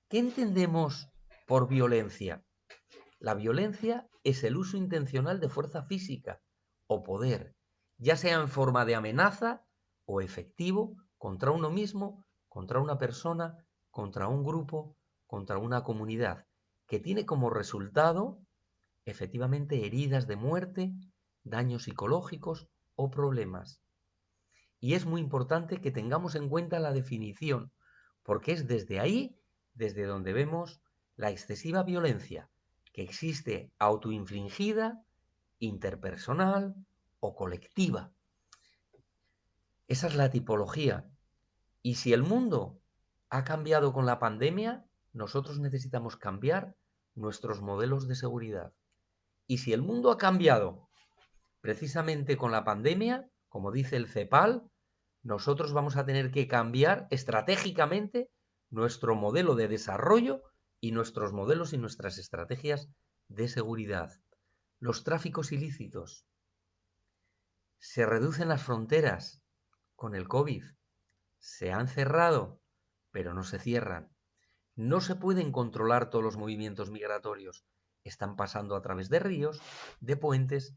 ¿Qué entendemos por violencia? La violencia es el uso intencional de fuerza física o poder, ya sea en forma de amenaza o efectivo contra uno mismo, contra una persona, contra un grupo, contra una comunidad, que tiene como resultado efectivamente heridas de muerte, daños psicológicos o problemas. Y es muy importante que tengamos en cuenta la definición, porque es desde ahí, desde donde vemos la excesiva violencia que existe autoinfligida, interpersonal o colectiva. Esa es la tipología. Y si el mundo ha cambiado con la pandemia, nosotros necesitamos cambiar nuestros modelos de seguridad. Y si el mundo ha cambiado precisamente con la pandemia, como dice el CEPAL, nosotros vamos a tener que cambiar estratégicamente nuestro modelo de desarrollo y nuestros modelos y nuestras estrategias de seguridad. Los tráficos ilícitos. Se reducen las fronteras con el COVID. Se han cerrado, pero no se cierran. No se pueden controlar todos los movimientos migratorios. Están pasando a través de ríos, de puentes.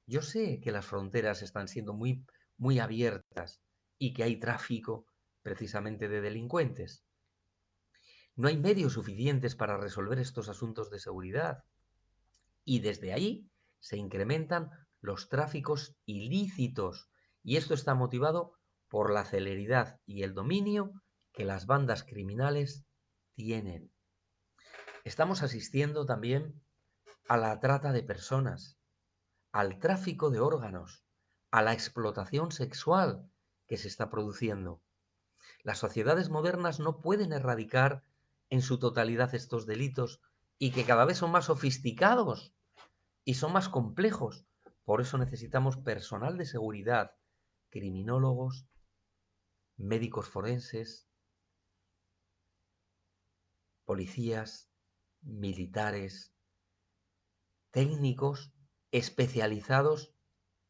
Yo sé que las fronteras están siendo muy abiertas y que hay tráfico precisamente de delincuentes. No hay medios suficientes para resolver estos asuntos de seguridad. Y desde ahí se incrementan los tráficos ilícitos. Y esto está motivado por la celeridad y el dominio que las bandas criminales tienen. Estamos asistiendo también a la trata de personas, al tráfico de órganos, a la explotación sexual que se está produciendo. Las sociedades modernas no pueden erradicar en su totalidad estos delitos y que cada vez son más sofisticados y son más complejos. Por eso necesitamos personal de seguridad, criminólogos, médicos forenses, policías, militares, técnicos especializados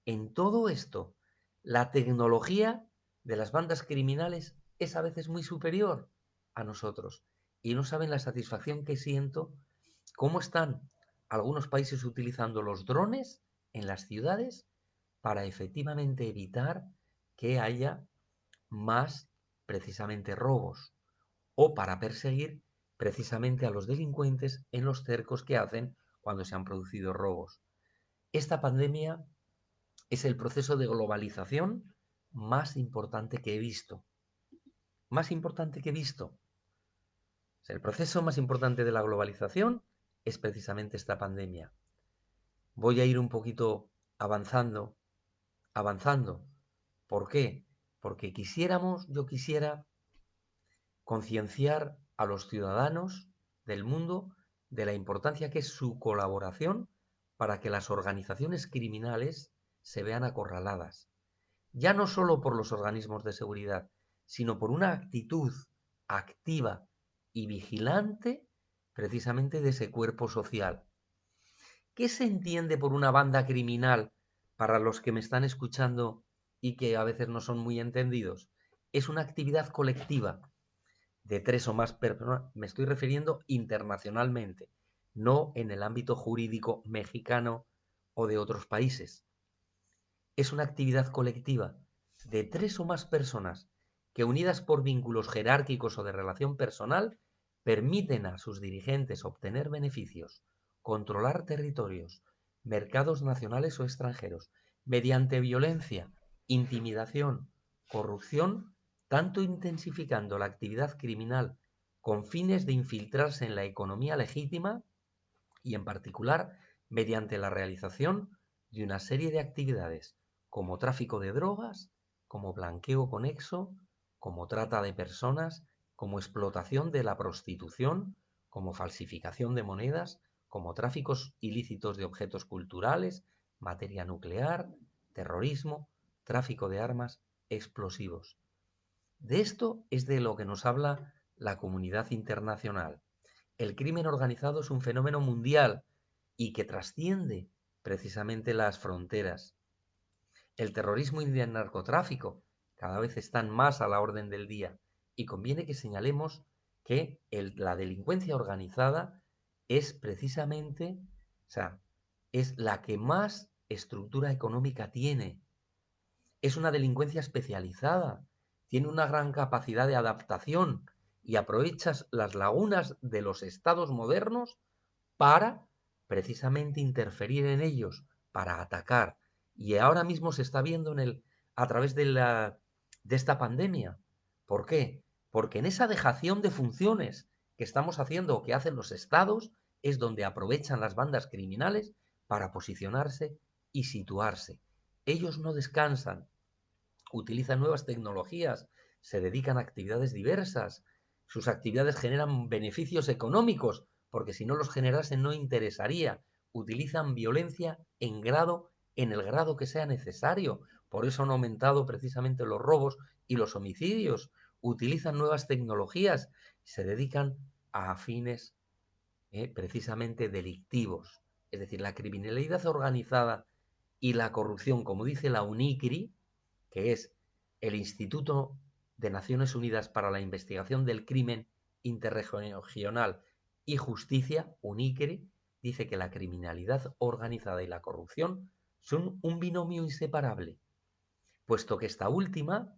en todo esto. La tecnología de las bandas criminales es a veces muy superior a nosotros y no saben la satisfacción que siento, cómo están algunos países utilizando los drones en las ciudades para efectivamente evitar que haya más precisamente robos o para perseguir precisamente a los delincuentes en los cercos que hacen cuando se han producido robos. Esta pandemia es el proceso de globalización más importante que he visto. Más importante que he visto. El proceso más importante de la globalización es precisamente esta pandemia. Voy a ir un poquito avanzando, avanzando. ¿Por qué? Porque yo quisiera concienciar a los ciudadanos del mundo de la importancia que es su colaboración para que las organizaciones criminales se vean acorraladas. Ya no solo por los organismos de seguridad, sino por una actitud activa y vigilante precisamente de ese cuerpo social. ¿Qué se entiende por una banda criminal para los que me están escuchando y que a veces no son muy entendidos? Es una actividad colectiva de tres o más personas, me estoy refiriendo internacionalmente, no en el ámbito jurídico mexicano o de otros países. Es una actividad colectiva de tres o más personas que, unidas por vínculos jerárquicos o de relación personal, permiten a sus dirigentes obtener beneficios, controlar territorios, mercados nacionales o extranjeros, mediante violencia, intimidación, corrupción, tanto intensificando la actividad criminal con fines de infiltrarse en la economía legítima y, en particular, mediante la realización de una serie de actividades como tráfico de drogas, como blanqueo conexo, como trata de personas, como explotación de la prostitución, como falsificación de monedas, como tráficos ilícitos de objetos culturales, materia nuclear, terrorismo, tráfico de armas, explosivos. De esto es de lo que nos habla la comunidad internacional. El crimen organizado es un fenómeno mundial y que trasciende precisamente las fronteras. El terrorismo y el narcotráfico cada vez están más a la orden del día y conviene que señalemos que la delincuencia organizada es precisamente, o sea, es la que más estructura económica tiene. Es una delincuencia especializada, tiene una gran capacidad de adaptación y aprovecha las lagunas de los estados modernos para precisamente interferir en ellos, para atacar. Y ahora mismo se está viendo a través de esta pandemia. ¿Por qué? Porque en esa dejación de funciones que estamos haciendo o que hacen los estados es donde aprovechan las bandas criminales para posicionarse y situarse. Ellos no descansan, utilizan nuevas tecnologías, se dedican a actividades diversas, sus actividades generan beneficios económicos, porque si no los generasen no interesaría, utilizan violencia en el grado que sea necesario, por eso han aumentado precisamente los robos y los homicidios, utilizan nuevas tecnologías, se dedican a fines precisamente delictivos, es decir, la criminalidad organizada y la corrupción, como dice la UNICRI, que es el Instituto de Naciones Unidas para la Investigación del Crimen Interregional y Justicia, UNICRI, dice que la criminalidad organizada y la corrupción son un binomio inseparable, puesto que esta última,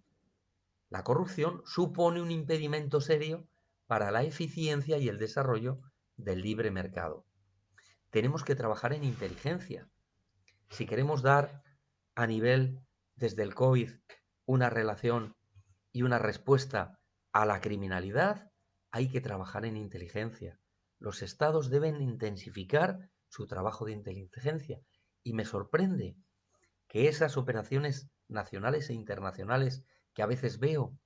la corrupción, supone un impedimento serio para la eficiencia y el desarrollo del libre mercado. Tenemos que trabajar en inteligencia. Si queremos dar a nivel desde el COVID una relación y una respuesta a la criminalidad, hay que trabajar en inteligencia. Los estados deben intensificar su trabajo de inteligencia Y me sorprende que esas operaciones nacionales e internacionales que a veces veo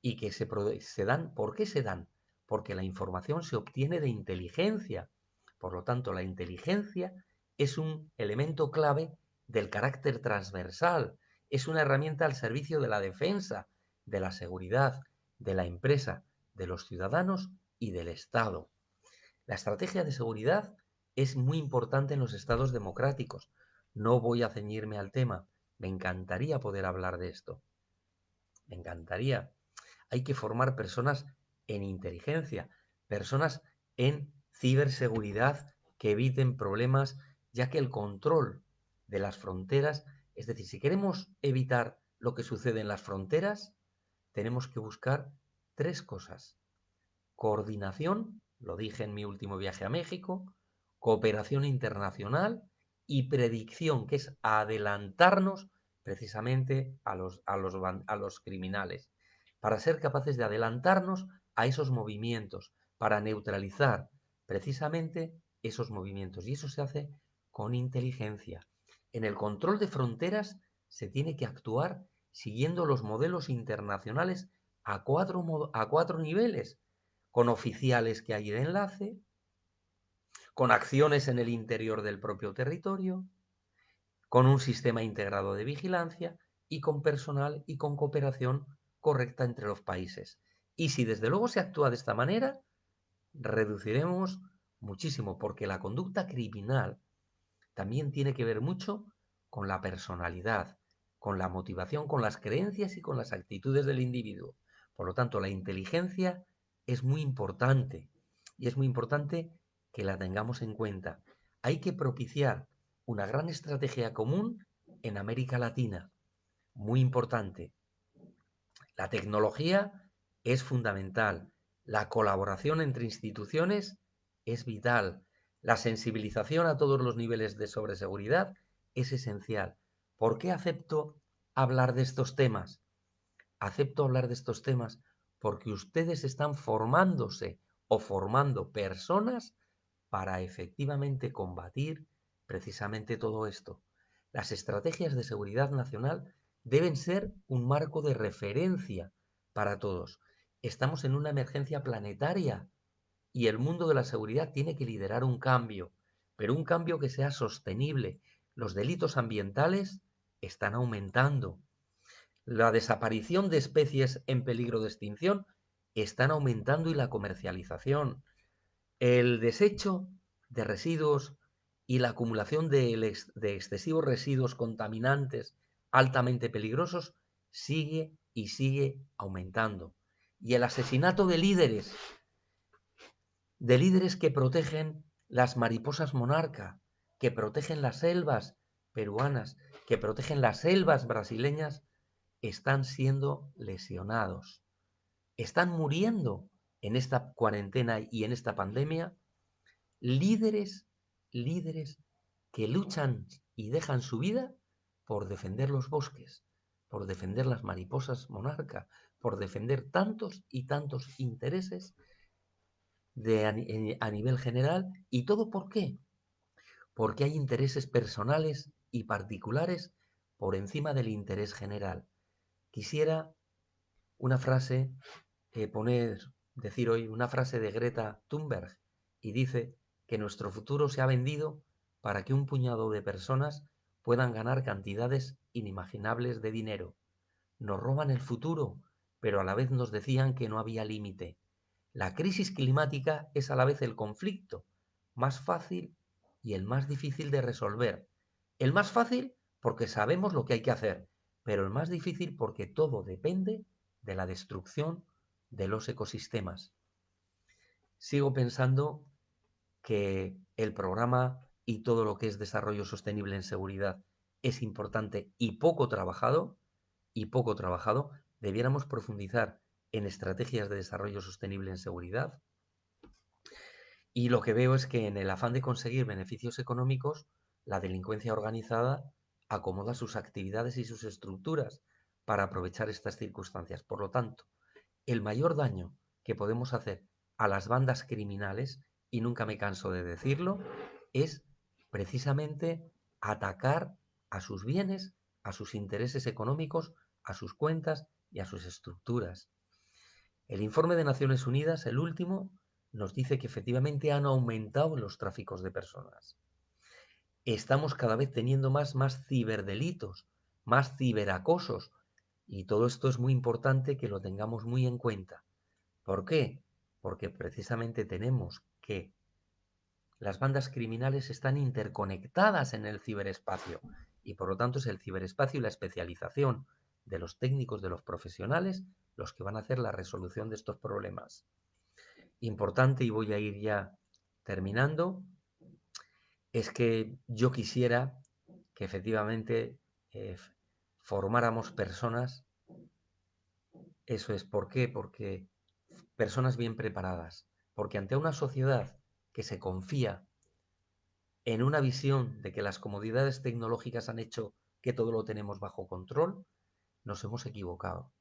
y que se dan, ¿por qué se dan? Porque la información se obtiene de inteligencia. Por lo tanto, la inteligencia es un elemento clave del carácter transversal, es una herramienta al servicio de la defensa, de la seguridad, de la empresa, de los ciudadanos y del Estado. La estrategia de seguridad es muy importante en los estados democráticos. No voy a ceñirme al tema. Me encantaría poder hablar de esto. Me encantaría. Hay que formar personas en inteligencia, personas en ciberseguridad que eviten problemas, ya que el control de las fronteras, es decir, si queremos evitar lo que sucede en las fronteras, tenemos que buscar tres cosas. Coordinación, lo dije en mi último viaje a México, cooperación internacional y predicción, que es adelantarnos precisamente a los criminales, para ser capaces de adelantarnos a esos movimientos, para neutralizar precisamente esos movimientos. Y eso se hace con inteligencia. En el control de fronteras se tiene que actuar siguiendo los modelos internacionales a cuatro niveles, con oficiales que hay de enlace, con acciones en el interior del propio territorio, con un sistema integrado de vigilancia y con personal y con cooperación correcta entre los países. Y si desde luego se actúa de esta manera, reduciremos muchísimo, porque la conducta criminal también tiene que ver mucho con la personalidad, con la motivación, con las creencias y con las actitudes del individuo. Por lo tanto, la inteligencia es muy importante y es muy importante que la tengamos en cuenta. Hay que propiciar una gran estrategia común en América Latina, muy importante. La tecnología es fundamental, la colaboración entre instituciones es vital, la sensibilización a todos los niveles de sobreseguridad es esencial. ¿Por qué acepto hablar de estos temas? Acepto hablar de estos temas porque ustedes están formándose o formando personas para efectivamente combatir precisamente todo esto. Las estrategias de seguridad nacional deben ser un marco de referencia para todos. Estamos en una emergencia planetaria y el mundo de la seguridad tiene que liderar un cambio, pero un cambio que sea sostenible. Los delitos ambientales están aumentando. La desaparición de especies en peligro de extinción están aumentando y la comercialización. El desecho de residuos y la acumulación de excesivos residuos contaminantes altamente peligrosos sigue y sigue aumentando. Y el asesinato de líderes que protegen las mariposas monarca, que protegen las selvas peruanas, que protegen las selvas brasileñas, están siendo lesionados. Están muriendo en esta cuarentena y en esta pandemia líderes, líderes que luchan y dejan su vida por defender los bosques, por defender las mariposas monarca, por defender tantos y tantos intereses a nivel general. ¿Y todo por qué? Porque hay intereses personales y particulares por encima del interés general. Quisiera una frase, decir hoy una frase de Greta Thunberg, y dice que nuestro futuro se ha vendido para que un puñado de personas puedan ganar cantidades inimaginables de dinero. Nos roban el futuro, pero a la vez nos decían que no había límite. La crisis climática es a la vez el conflicto más fácil y el más difícil de resolver. El más fácil porque sabemos lo que hay que hacer, pero el más difícil porque todo depende de la destrucción de los ecosistemas. Sigo pensando que el programa y todo lo que es desarrollo sostenible en seguridad es importante y poco trabajado, debiéramos profundizar en estrategias de desarrollo sostenible en seguridad. Y lo que veo es que en el afán de conseguir beneficios económicos, la delincuencia organizada acomoda sus actividades y sus estructuras para aprovechar estas circunstancias. Por lo tanto, el mayor daño que podemos hacer a las bandas criminales, y nunca me canso de decirlo, es precisamente atacar a sus bienes, a sus intereses económicos, a sus cuentas y a sus estructuras. El informe de Naciones Unidas, el último, nos dice que efectivamente han aumentado los tráficos de personas. Estamos cada vez teniendo más ciberdelitos, más ciberacosos, y todo esto es muy importante que lo tengamos muy en cuenta. ¿Por qué? Porque precisamente tenemos que las bandas criminales están interconectadas en el ciberespacio y por lo tanto es el ciberespacio y la especialización de los técnicos, de los profesionales, los que van a hacer la resolución de estos problemas. Importante, y voy a ir ya terminando, es que yo quisiera que efectivamente formáramos personas. Eso es, ¿por qué? Porque personas bien preparadas, porque ante una sociedad que se confía en una visión de que las comodidades tecnológicas han hecho que todo lo tenemos bajo control, nos hemos equivocado.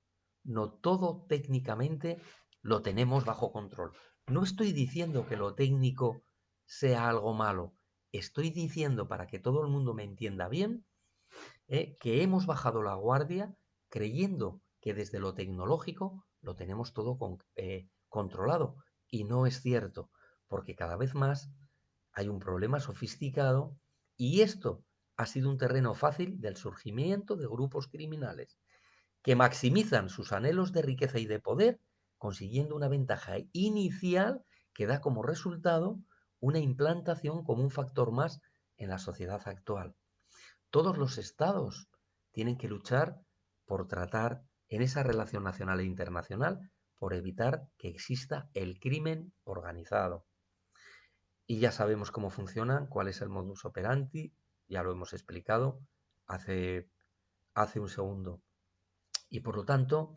No todo técnicamente lo tenemos bajo control. No estoy diciendo que lo técnico sea algo malo. Estoy diciendo, para que todo el mundo me entienda bien, que hemos bajado la guardia creyendo que desde lo tecnológico lo tenemos todo controlado. Y no es cierto, porque cada vez más hay un problema sofisticado y esto ha sido un terreno fácil del surgimiento de grupos criminales que maximizan sus anhelos de riqueza y de poder, consiguiendo una ventaja inicial que da como resultado una implantación como un factor más en la sociedad actual. Todos los estados tienen que luchar por tratar en esa relación nacional e internacional por evitar que exista el crimen organizado. Y ya sabemos cómo funcionan, cuál es el modus operandi, ya lo hemos explicado hace un segundo. Y por lo tanto,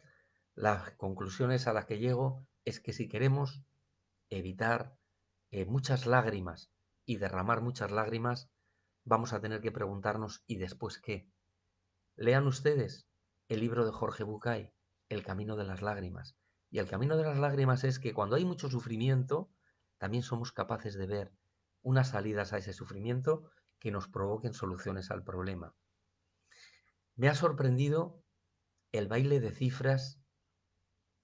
las conclusiones a las que llego es que si queremos evitar muchas lágrimas y derramar muchas lágrimas, vamos a tener que preguntarnos ¿y después qué? Lean ustedes el libro de Jorge Bucay, El camino de las lágrimas. Y el camino de las lágrimas es que cuando hay mucho sufrimiento, también somos capaces de ver unas salidas a ese sufrimiento que nos provoquen soluciones al problema. Me ha sorprendido el baile de cifras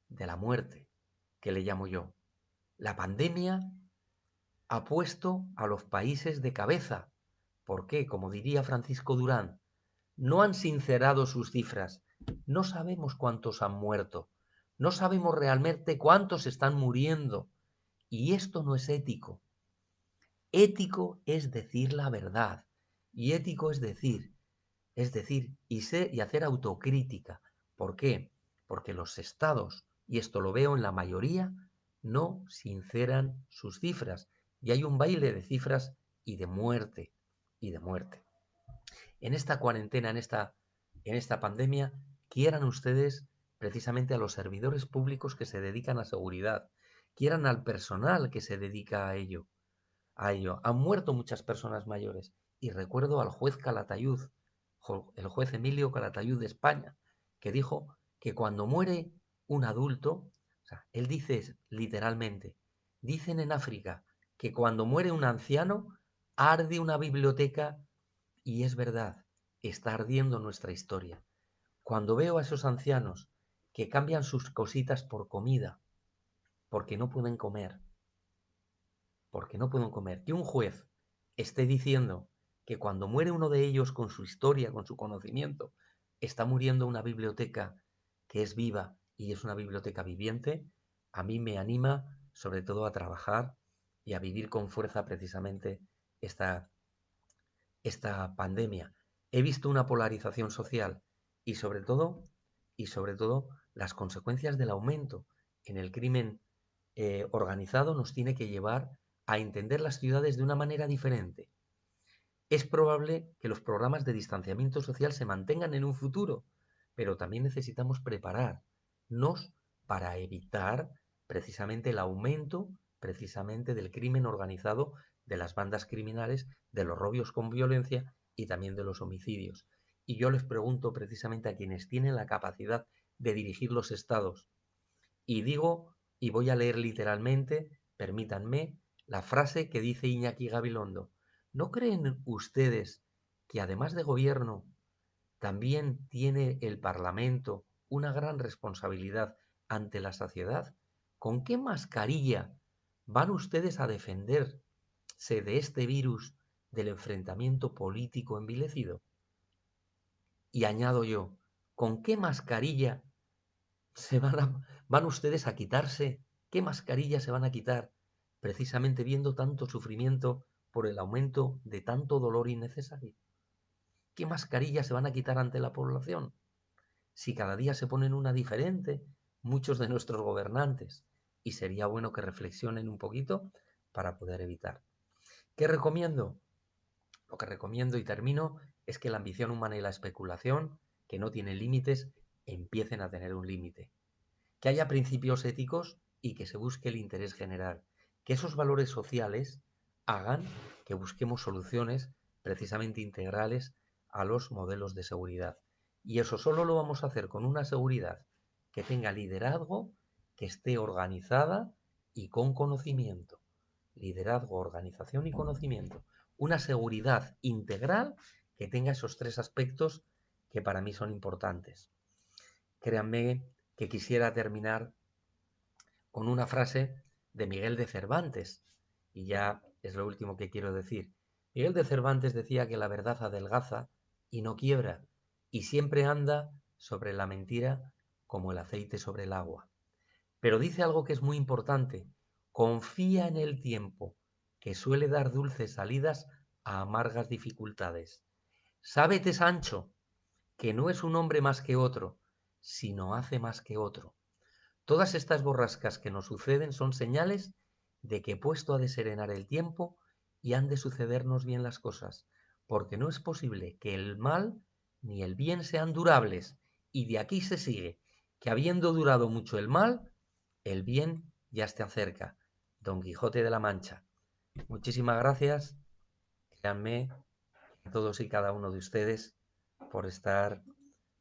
de la muerte, que le llamo yo. La pandemia ha puesto a los países de cabeza. ¿Por qué? Como diría Francisco Durán, no han sincerado sus cifras. No sabemos cuántos han muerto. No sabemos realmente cuántos están muriendo. Y esto no es ético. Ético es decir la verdad. Y ético es decir, y hacer autocrítica. ¿Por qué? Porque los estados, y esto lo veo en la mayoría, no sinceran sus cifras. Y hay un baile de cifras y de muerte. Y de muerte. En esta cuarentena, en esta pandemia, quieran ustedes precisamente a los servidores públicos que se dedican a seguridad, quieran al personal que se dedica a ello. A ello. Han muerto muchas personas mayores. Y recuerdo al juez Calatayud, el juez Emilio Calatayud de España, que dijo que cuando muere un adulto, o sea, él dice literalmente, dicen en África que cuando muere un anciano, arde una biblioteca y es verdad, está ardiendo nuestra historia. Cuando veo a esos ancianos que cambian sus cositas por comida, porque no pueden comer, que un juez esté diciendo que cuando muere uno de ellos con su historia, con su conocimiento, está muriendo una biblioteca que es viva y es una biblioteca viviente, a mí me anima sobre todo a trabajar y a vivir con fuerza precisamente esta, esta pandemia. He visto una polarización social y sobre todo las consecuencias del aumento en el crimen organizado nos tiene que llevar a entender las ciudades de una manera diferente. Es probable que los programas de distanciamiento social se mantengan en un futuro, pero también necesitamos prepararnos para evitar precisamente el aumento precisamente del crimen organizado, de las bandas criminales, de los robios con violencia y también de los homicidios. Y yo les pregunto precisamente a quienes tienen la capacidad de dirigir los estados, y digo, y voy a leer literalmente, permítanme, la frase que dice Iñaki Gabilondo: ¿No creen ustedes que además de gobierno, también tiene el Parlamento una gran responsabilidad ante la sociedad? ¿Con qué mascarilla van ustedes a defenderse de este virus del enfrentamiento político envilecido? Y añado yo, ¿con qué mascarilla van ustedes a quitarse? ¿Qué mascarilla se van a quitar precisamente viendo tanto sufrimiento por el aumento de tanto dolor innecesario? ¿Qué mascarilla se van a quitar ante la población? Si cada día se ponen una diferente, muchos de nuestros gobernantes, y sería bueno que reflexionen un poquito para poder evitar. ¿Qué recomiendo? Lo que recomiendo y termino es que la ambición humana y la especulación, que no tienen límites, empiecen a tener un límite. Que haya principios éticos y que se busque el interés general. Que esos valores sociales hagan que busquemos soluciones precisamente integrales a los modelos de seguridad. Y eso solo lo vamos a hacer con una seguridad que tenga liderazgo, que esté organizada y con conocimiento. Liderazgo, organización y conocimiento. Una seguridad integral que tenga esos tres aspectos que para mí son importantes. Créanme que quisiera terminar con una frase de Miguel de Cervantes, y ya es lo último que quiero decir. Miguel de Cervantes decía que la verdad adelgaza y no quiebra, y siempre anda sobre la mentira como el aceite sobre el agua. Pero dice algo que es muy importante: confía en el tiempo, que suele dar dulces salidas a amargas dificultades. Sábete, Sancho, que no es un hombre más que otro, sino hace más que otro. Todas estas borrascas que nos suceden son señales de que puesto ha de serenar el tiempo y han de sucedernos bien las cosas, porque no es posible que el mal ni el bien sean durables, y de aquí se sigue que habiendo durado mucho el mal, el bien ya está cerca. Don Quijote de la Mancha. Muchísimas gracias, créanme, a todos y cada uno de ustedes por estar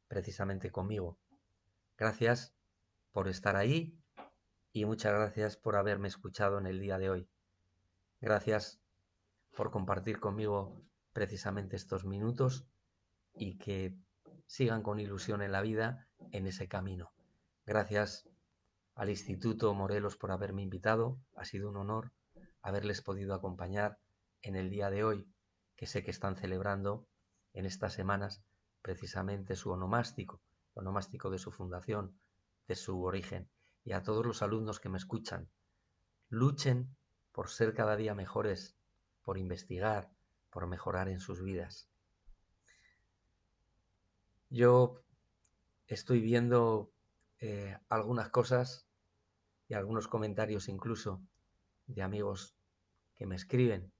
precisamente conmigo. Gracias por estar ahí y muchas gracias por haberme escuchado en el día de hoy. Gracias por compartir conmigo precisamente estos minutos y que sigan con ilusión en la vida en ese camino. Gracias al Instituto Morelos por haberme invitado. Ha sido un honor haberles podido acompañar en el día de hoy, que sé que están celebrando en estas semanas precisamente su onomástico de su fundación, de su origen. Y a todos los alumnos que me escuchan, luchen por ser cada día mejores, por investigar, por mejorar en sus vidas. Yo estoy viendo algunas cosas y algunos comentarios incluso de amigos que me escriben,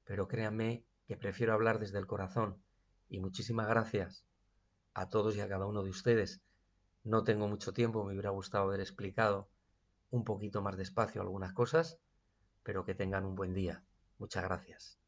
pero créanme que prefiero hablar desde el corazón. Y muchísimas gracias a todos y a cada uno de ustedes. No tengo mucho tiempo, me hubiera gustado haber explicado un poquito más despacio algunas cosas, pero que tengan un buen día. Muchas gracias.